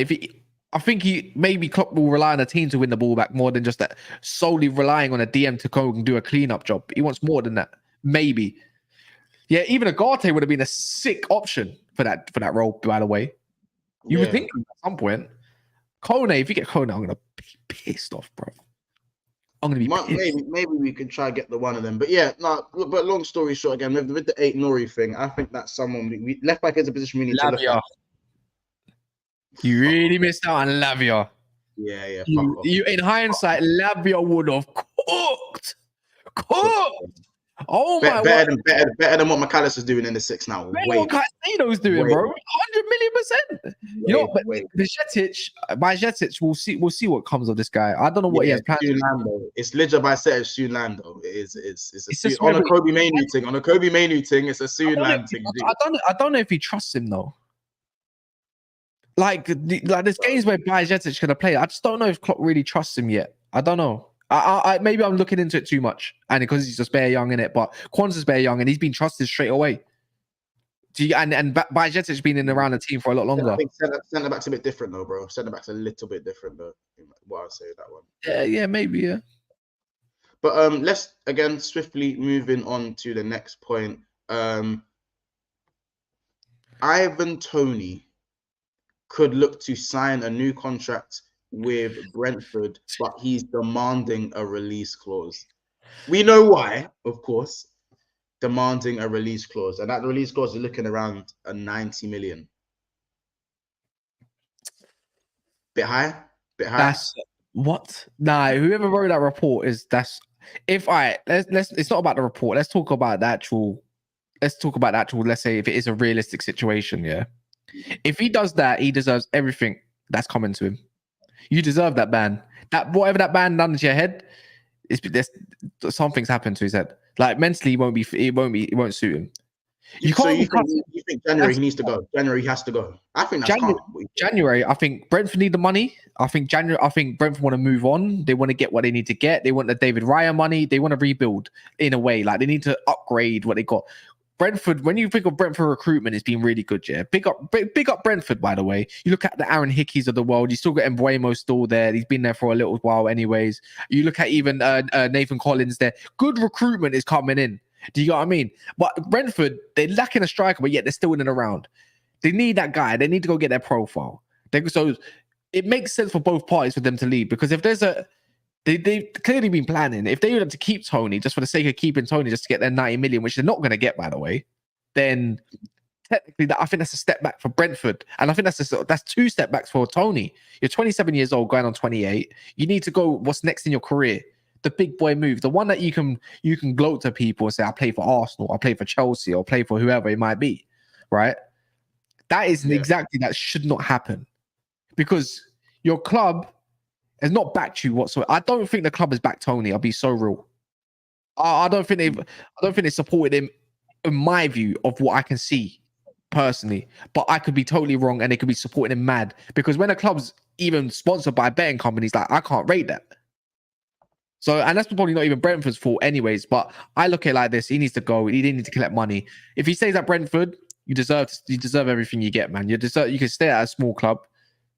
I think maybe Klopp will rely on a team to win the ball back more than just that solely relying on a DM to go and do a cleanup job. He wants more than that. Maybe. Yeah, even Agate would have been a sick option for that role, by the way. You would think at some point. Toney, if you get Toney, I'm gonna be pissed off, bro. I'm gonna be pissed. Maybe we could try to get the one of them. But yeah, no, but long story short, again, with the Ait Nouri thing, I think that's someone we left back is a position we need to look at. You really missed out on Lavia. Yeah. You in hindsight, Lavia would have cooked. Oh my better than what McAllister's doing in the 6 now. What Caicedo's doing, bro. 100 million%. You know, but Bajcetic, we'll see what comes of this guy. I don't know what he has planned. It's Liga Bajcetic, soon Lando. It's on a Kobe Mainu thing. On a Kobe Mainu thing, it's a soon Land thing. I don't know if he trusts him though. Like there's games where Bajcetic gonna play. I just don't know if Klopp really trusts him yet. I don't know. I maybe I'm looking into it too much, and because he's just bare young in it. But Kwanzaa's bare young, and he's been trusted straight away. And Bajcetic's been in around the team for a lot longer. I think centre back's a bit different though, bro. Centre back's a little bit different though. What I'd say that one. Yeah, maybe, yeah. But let's again swiftly moving on to the next point. Ivan Toney could look to sign a new contract with Brentford, but he's demanding a release clause. We know why, of course, demanding a release clause. And that release clause is looking around a 90 million. Bit high? That's what? Nah, whoever wrote that report let's it's not about the report. Let's talk about the actual, let's say if it is a realistic situation, yeah. If he does that, he deserves everything that's coming to him. You deserve that ban. That whatever that ban done to your head, something's happened to his head. Like mentally, it won't suit him. You think January he needs to go? January he has to go. I think that's January. I think Brentford need the money. I think Brentford want to move on. They want to get what they need to get. They want the David Raya money. They want to rebuild in a way. Like they need to upgrade what they got. Brentford, when you think of Brentford recruitment, it's been really good, yeah. Big up Brentford, by the way. You look at the Aaron Hickeys of the world, you still got Mbuemo still there. He's been there for a little while anyways. You look at even Nathan Collins there. Good recruitment is coming in. Do you know what I mean? But Brentford, they're lacking a striker, but yet they're still in and around. They need that guy. They need to go get their profile. So it makes sense for both parties for them to leave, because if there's they've clearly been planning. If they were to keep Toney just for the sake of keeping Toney, just to get their 90 million, which they're not going to get, by the way, then technically I think that's a step back for Brentford. And I think that's 2 step backs for Toney. You're 27 years old, going on 28. You need to go what's next in your career. The big boy move. The one that you can gloat to people and say, I play for Arsenal, I play for Chelsea, or play for whoever it might be. Right? That is exactly, that should not happen. Because your club has not backed you whatsoever. I don't think the club has backed Toney. I'll be so real. I don't think they supported him, in my view, of what I can see personally. But I could be totally wrong, and they could be supporting him mad. Because when a club's even sponsored by betting companies, like, I can't rate that. So, and that's probably not even Brentford's fault, anyways. But I look at it like this: he needs to go. He didn't need to collect money. If he stays at Brentford, you deserve everything you get, man. You can stay at a small club,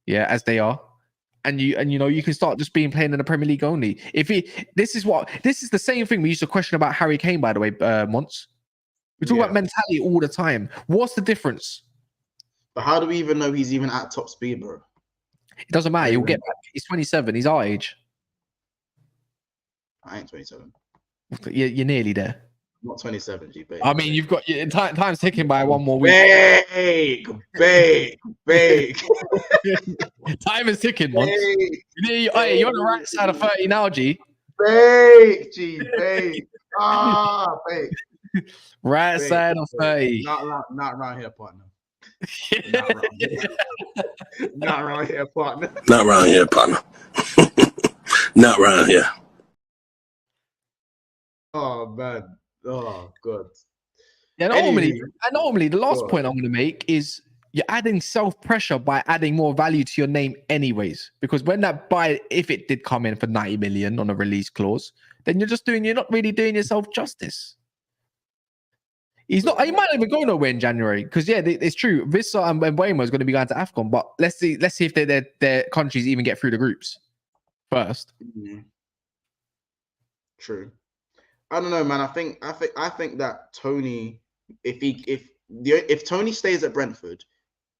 yeah, as they are. And you can start just playing in the Premier League only. This is the same thing we used to question about Harry Kane, by the way, Mons. We talk about mentality all the time. What's the difference? But how do we even know he's even at top speed, bro? It doesn't matter. He'll get back. He's 27. He's our age. I ain't 27. You're nearly there. I'm not 27, G. Babe. I mean, you've got time's ticking by 1 more week. Bake. Time is ticking, Mons. You're on the right side of 30 now, G. Bake. Bake. Right side of 30. Not around here, partner. Not around here, partner. Not around here, partner. Not around here. Oh, man. Oh, God. Yeah, normally the last point I'm going to make is you're adding self-pressure by adding more value to your name anyways. Because when that buy, if it did come in for 90 million on a release clause, then you're not really doing yourself justice. He's not. He might not even go nowhere in January because it's true. Vissa and Mbeumo is going to be going to AFCON, but let's see if their countries even get through the groups first. True. I don't know, man. I think that Toney, if Toney stays at Brentford,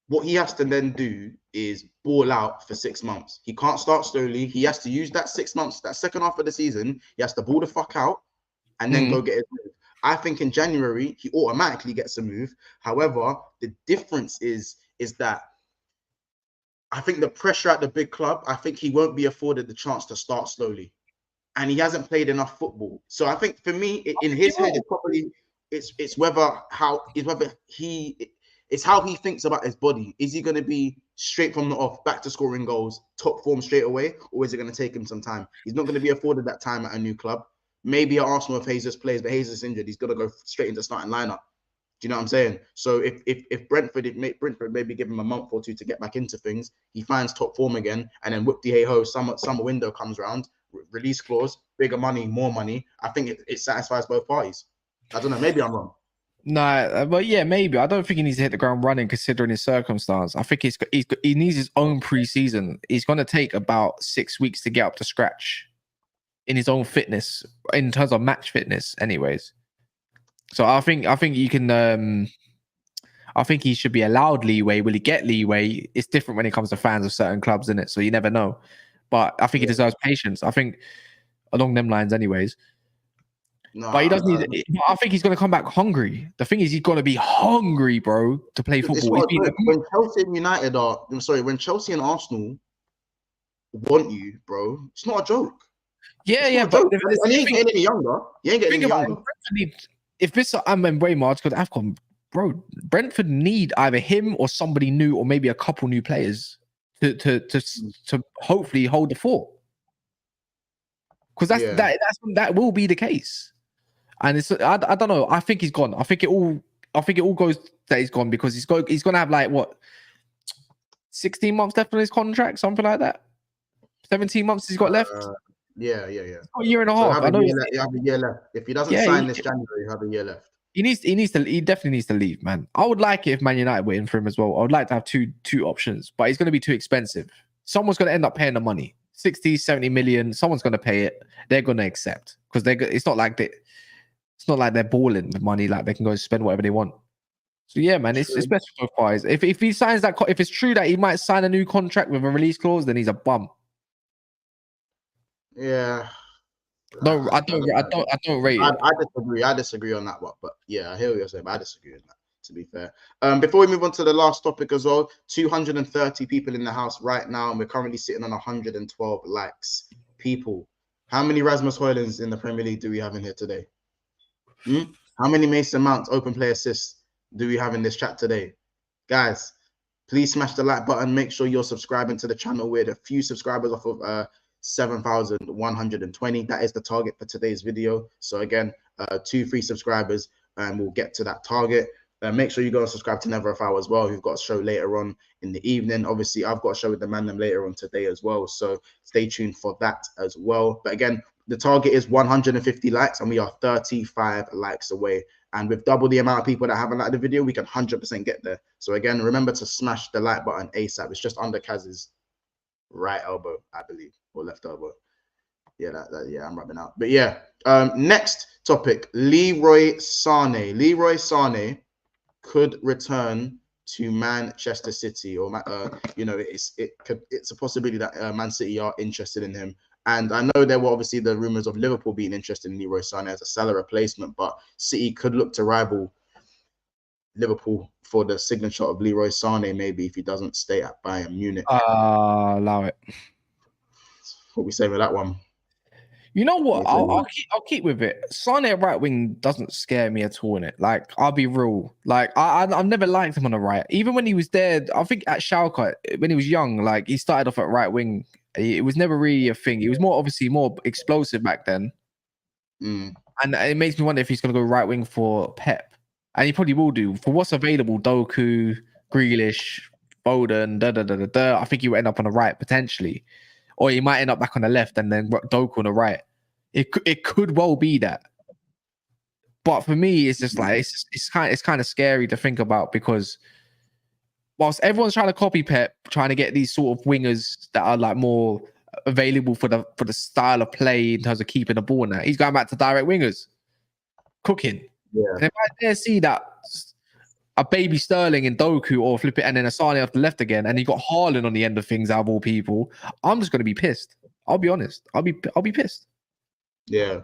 what he has to then do is ball out for 6 months. He can't start slowly. He has to use that 6 months, that second half of the season. He has to ball the fuck out and then go get his move. I think in January he automatically gets a move. However, the difference is that I think the pressure at the big club, I think he won't be afforded the chance to start slowly. And he hasn't played enough football. So I think for me, in his head, it's how he thinks about his body. Is he going to be straight from the off, back to scoring goals, top form straight away, or is it going to take him some time? He's not going to be afforded that time at a new club. Maybe at Arsenal if Jesus plays, but Jesus is injured, he's got to go straight into starting lineup. Do you know what I'm saying? So if Brentford maybe give him a month or two to get back into things, he finds top form again, and then whoop-de hey ho, summer window comes around, release clause, bigger money, more money. I think it satisfies both parties. I don't know. Maybe I'm wrong. No, but yeah, maybe. I don't think he needs to hit the ground running considering his circumstance. I think he needs his own preseason. He's going to take about 6 weeks to get up to scratch in his own fitness, in terms of match fitness, anyways. So I think you can. I think he should be allowed leeway. Will he get leeway? It's different when it comes to fans of certain clubs, isn't it? So you never know. But I think he deserves patience. I think along them lines, anyways. No, but he doesn't need. I think he's going to come back hungry. The thing is, he's going to be hungry, bro, to play football. When Chelsea and United when Chelsea and Arsenal want you, bro, it's not a joke. Yeah, but and he ain't getting any younger. He ain't getting any younger. If this Mbeumo to AFCON, bro, Brentford need either him or somebody new, or maybe a couple new players to hopefully hold the fort. Because that will be the case. And it's I don't know. I think he's gone. I think it all goes that he's gone because he's going to have like what 16 months left on his contract, something like that. 17 months he's got left. Yeah. A year and a half. I know you have a year left. If he doesn't sign this January, you have a year left. He definitely needs to leave, man. I would like it if Man United were in for him as well. I would like to have two options, but he's going to be too expensive. Someone's going to end up paying the money. 60, 70 million. Someone's going to pay it. They're going to accept because it's not like they're balling with money. Like they can go spend whatever they want. So yeah, man, it's best for both parties. If he signs that, if it's true that he might sign a new contract with a release clause, then he's a bum. Yeah. No, I don't rate it. I disagree on that one. But yeah, I hear what you're saying, but I disagree on that, to be fair. Before we move on to the last topic as well, 230 people in the house right now, and we're currently sitting on 112 likes. People, how many Rasmus Højlunds in the Premier League do we have in here today? How many Mason Mounts open play assists do we have in this chat today? Guys, please smash the like button. Make sure you're subscribing to the channel. We're a few subscribers off of 7,120. That is the target for today's video. So again, 2 free subscribers and we'll get to that target. Make sure you go and subscribe to Never a Foul as well. We've got a show later on in the evening. Obviously, I've got a show with the man them later on today as well. So stay tuned for that as well. But again, the target is 150 likes and we are 35 likes away. And with double the amount of people that haven't liked the video, we can 100% get there. So again, remember to smash the like button ASAP. It's just under Kaz's right elbow, I believe, or left elbow. Yeah, I'm rubbing out. But yeah, next topic, Leroy Sane. Leroy Sane could return to Manchester City, or it's a possibility that Man City are interested in him. And I know there were obviously the rumors of Liverpool being interested in Leroy Sane as a Salah replacement, but City could look to rival Liverpool for the signature of Leroy Sane, maybe if he doesn't stay at Bayern Munich. Allow it. What we say with that one? You know what? I'll keep with it. Sane at right wing doesn't scare me at all in it. Like, I'll be real. Like, I've never liked him on the right. Even when he was there, I think at Schalke, when he was young, like he started off at right wing. It was never really a thing. He was obviously more explosive back then. And it makes me wonder if he's going to go right wing for Pep. And he probably will do. For what's available, Doku, Grealish, Foden, I think he will end up on the right potentially. Or he might end up back on the left and then Doku on the right. It could well be that. But for me, it's just like it's kind of scary to think about, because whilst everyone's trying to copy Pep, trying to get these sort of wingers that are like more available for the style of play in terms of keeping the ball now, he's going back to direct wingers, cooking. Yeah. And if I dare see that a baby Sterling in Doku or flip it and then a Sane off the left again, and you got Haaland on the end of things out of all people, I'm just gonna be pissed. I'll be honest. I'll be pissed. Yeah.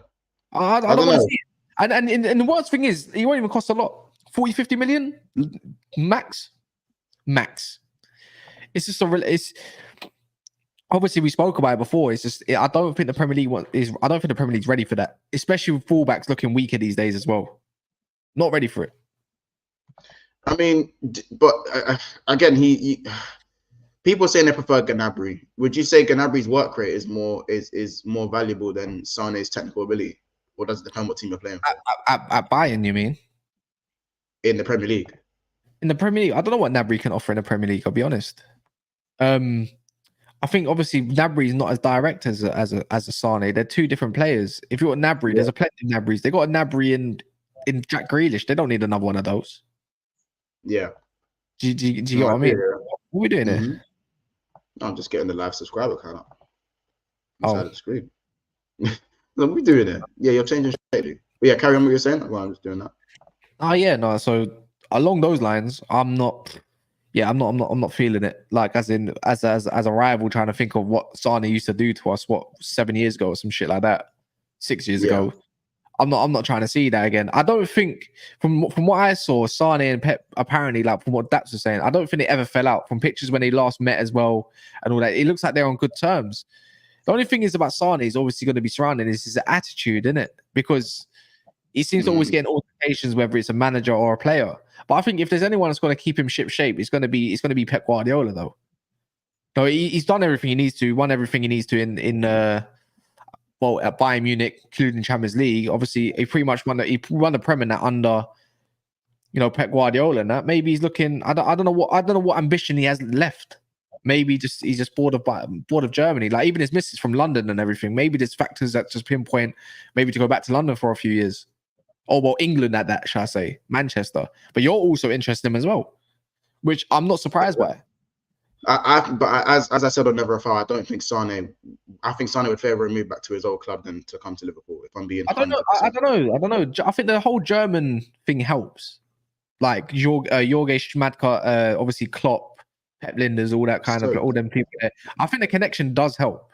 I don't want to see it. And the worst thing is, it won't even cost a lot. 40, 50 million max. It's just it's obviously we spoke about it before. It's just I don't think the Premier League League's ready for that, especially with fullbacks looking weaker these days as well. Not ready for it. I mean, but again, he people saying they prefer Gnabry. Would you say Gnabry's work rate is more valuable than Sane's technical ability, or does it depend what team you're playing for? At Bayern, you mean? In the Premier League. In the Premier League, I don't know what Gnabry can offer in the Premier League. I'll be honest. I think obviously Gnabry is not as direct as a Sane. They're two different players. If you're Gnabry, there's a plenty of Gnabry's. They got a Gnabry in Jack Grealish. They don't need another one of those. Yeah. Do you get what I mean? What are we doing here? I'm just getting the live subscriber count up inside of the screen. What are we doing here? Yeah, you're changing shit. Yeah, carry on what you're saying. Well, I'm just doing that. Oh yeah, no. So along those lines, I'm not feeling it. Like as a rival, trying to think of what Sane used to do to us, 7 years ago or some shit like that, 6 years ago. I'm not trying to see that again. I don't think from what I saw, Sane and Pep, apparently, like from what Daps was saying, I don't think they ever fell out. From pictures when they last met as well and all that, it looks like they're on good terms. The only thing is about Sane is obviously going to be surrounding is his attitude, isn't it? Because he seems to always get altercations, whether it's a manager or a player. But I think if there's anyone that's going to keep him ship shape, it's going to be Pep Guardiola, though. No, he's done everything he needs to, won everything he needs to at Bayern Munich, including Champions League. Obviously, he pretty much won the Premier League under, Pep Guardiola. And that maybe he's looking. I don't know what ambition he has left. Maybe he's just bored of Germany. Like even his missus from London and everything. Maybe there's factors that just pinpoint maybe to go back to London for a few years. Oh well, England at that, shall I say, Manchester. But you're also interested in him as well, which I'm not surprised by. As I said on Never a Foul, I don't think Sane. I think Sane would favour a move back to his old club than to come to Liverpool. If I'm being, I don't know. I think the whole German thing helps. Like Jorge Schmadtke, obviously Klopp, Pep Linders, all that kind of all them people there. I think the connection does help.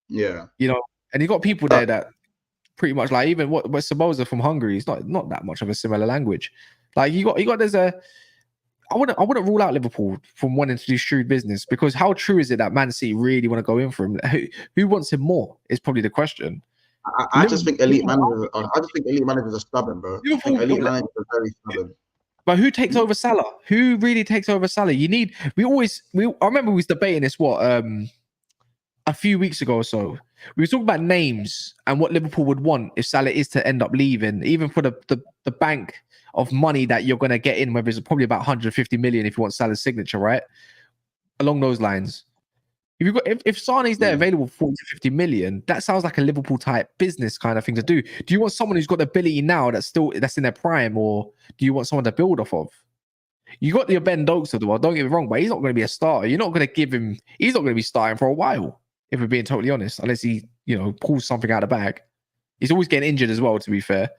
Yeah, and you got people there that pretty much like even what Saboza from Hungary is not that much of a similar language. Like you got there's a. I wouldn't rule out Liverpool from wanting to do shrewd business, because how true is it that Man City really want to go in for him? Who wants him more is probably the question. I just think elite managers are stubborn, bro. I think elite managers are very stubborn. But who takes over Salah? Who really takes over Salah? I remember we was debating this a few weeks ago or so. We were talking about names and what Liverpool would want if Salah is to end up leaving, even for the bank of money that you're going to get in, whether it's probably about 150 million if you want Salah's signature, right? Along those lines. If Sane's there available for 40 to 50 million, that sounds like a Liverpool type business kind of thing to do. Do you want someone who's got the ability now that's in their prime, or do you want someone to build off of? You got your Ben Dokes of the world, don't get me wrong, but he's not going to be a starter. You're not going to give him, he's not going to be starting for a while, if we're being totally honest, unless he, pulls something out of the bag. He's always getting injured as well, to be fair.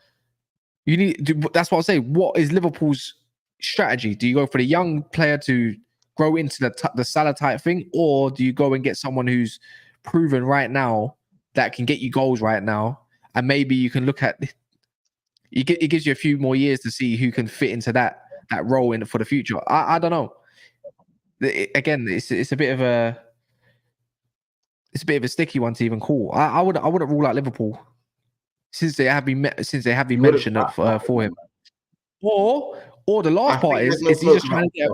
That's what I say. What is Liverpool's strategy? Do you go for the young player to grow into the Salah type thing, or do you go and get someone who's proven right now that can get you goals right now, and maybe you can look at it gives you a few more years to see who can fit into that role for the future. I don't know. Again, it's a bit of a sticky one to even call. I wouldn't rule out Liverpool. Since they have been mentioned for him, or the last part is he just trying to get?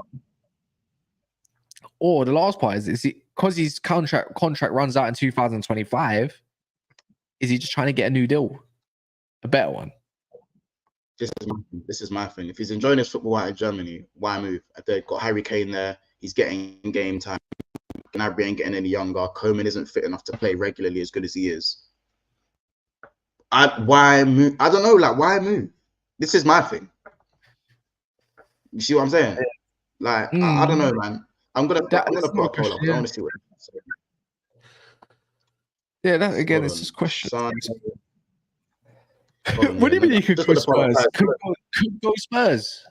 Or the last part is he, because his contract runs out in 2025? Is he just trying to get a new deal, a better one? This is my thing. If he's enjoying his football out in Germany, why move? They've got Harry Kane there. He's getting game time. Gnabry ain't getting any younger. Coman isn't fit enough to play regularly as good as he is. Why move? I don't know. Like, why move? This is my thing. You see what I'm saying? Like, I don't know, man. I'm gonna put a poll up because I want to see what. Yeah, that again, it's just question. What do you mean you could go Spurs? Could go Spurs.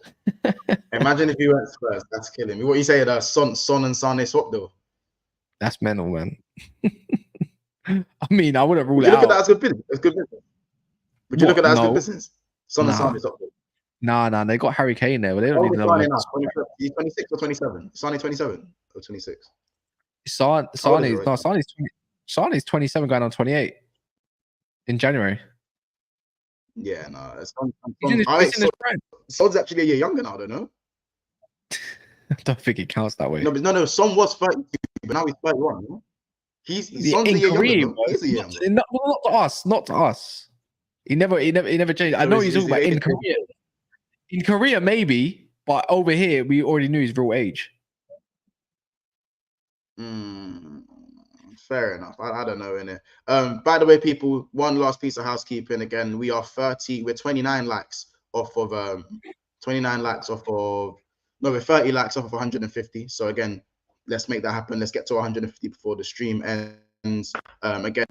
Imagine if you went Spurs. That's killing me. What you say? Son and Sane swap though. That's mental, man. I mean, I wouldn't rule Would it you look out. at that as good business? As good business. Would you look at that as good business? Son and Sane swap. Nah. They got Harry Kane there, but they don't need another. He's 26 or 27. Sane 27 or 26. Sane's 27 going on 28 in January. Yeah, no. Son's actually a year younger now, I don't know. I don't think it counts that way. No. Son was 32, but now he's 31. No? Son's a year younger. No? He's a year younger. Not to us. He never changed. I know he's talking about in Korea. In Korea, maybe, but over here, we already knew his real age. Fair enough. I don't know, innit? By the way, people, one last piece of housekeeping. Again, we're 29 likes off of we're 30 likes off of 150. So again, let's make that happen. Let's get to 150 before the stream ends. Again,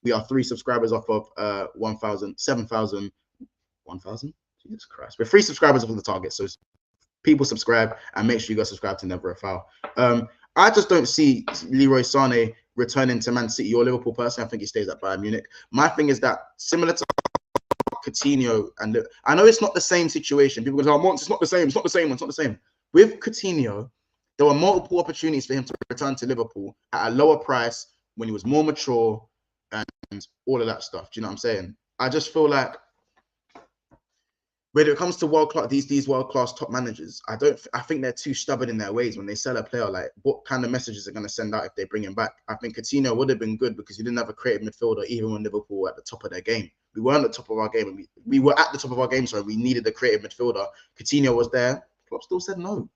we are 3 subscribers off of 7,000. Jesus Christ. We're 3 subscribers off of the target. So people subscribe and make sure you guys subscribe to Never a Foul. I just don't see Leroy Sane returning to Man City or Liverpool personally. I think he stays at Bayern Munich. My thing is that similar to Coutinho, and I know it's not the same situation. People go, "Oh, it's not the same. It's not the same. It's not the same." With Coutinho, there were multiple opportunities for him to return to Liverpool at a lower price when he was more mature and all of that stuff. Do you know what I'm saying? I just feel like when it comes to these world-class top managers, I think they're too stubborn in their ways when they sell a player. Like, what kind of messages are going to send out if they bring him back? I think Coutinho would have been good because he didn't have a creative midfielder, even when Liverpool were at the top of their game. We weren't at the top of our game. We were at the top of our game, so we needed a creative midfielder. Coutinho was there. Klopp still said no.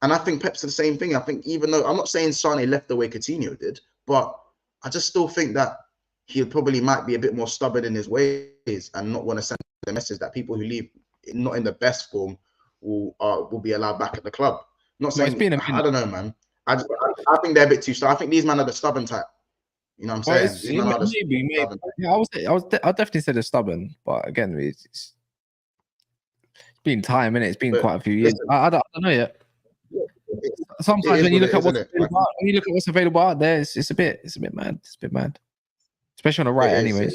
And I think Pep said the same thing. I think even though I'm not saying Sane left the way Coutinho did, but I just still think that he probably might be a bit more stubborn in his ways and not want to send the message that people who leave not in the best form will be allowed back at the club. I'm not saying I don't know, man. I think they're a bit too stubborn. I think these men are the stubborn type. You know what I'm saying? I'll definitely say they're stubborn, but again, it's been time, innit? It's been quite a few years. I don't know yet. Sometimes when you look at what's available out there, it's a bit mad. It's a bit mad, especially on the right, anyways.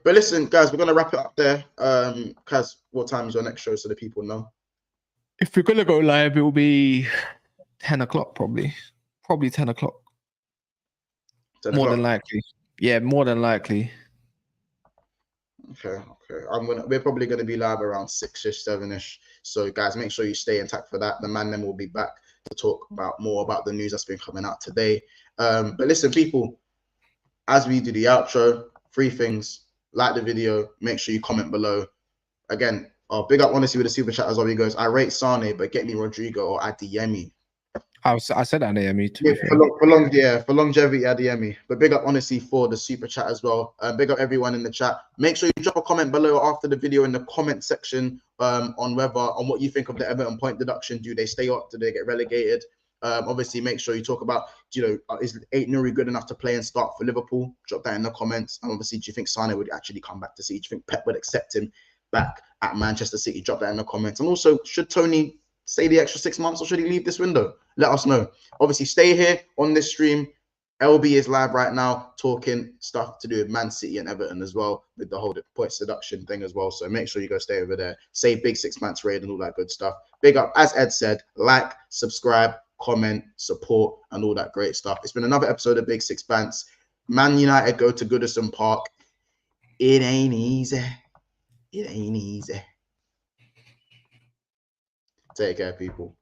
But listen, guys, we're gonna wrap it up there. Kaz, what time is your next show so the people know? If we're gonna go live, it will be 10 o'clock, probably 10 o'clock. More than likely. Yeah, more than likely. Okay. We're probably gonna be live around 6ish, 7ish. So guys, make sure you stay intact for that. The man then will be back to talk more about the news that's been coming out today. But listen, people, as we do the outro, 3 things. Like the video, make sure you comment below. Again, big up honestly with the super chat as well. He goes, I rate Sane, but get me Rodrigo or Adeyemi. I said Adeyemi too. Yeah, for longevity, Adeyemi. But big up honestly for the super chat as well. Big up everyone in the chat. Make sure you drop a comment below after the video in the comment section on what you think of the Everton point deduction. Do they stay up? Do they get relegated? Obviously, make sure you talk about, is Ait Nouri good enough to play and start for Liverpool? Drop that in the comments. And obviously, do you think Sane would actually come back to City? Do you think Pep would accept him back at Manchester City? Drop that in the comments. And also, should Toney stay the extra 6 months or should he leave this window? Let us know. Obviously, stay here on this stream. LB is live right now talking stuff to do with Man City and Everton as well, with the whole point seduction thing as well. So make sure you go stay over there. Say big 6 months raid and all that good stuff. Big up, as Ed said, like, subscribe, comment, support, and all that great stuff. It's been another episode of Big Six Bants. Man United go to Goodison Park. It ain't easy. It ain't easy. Take care, people.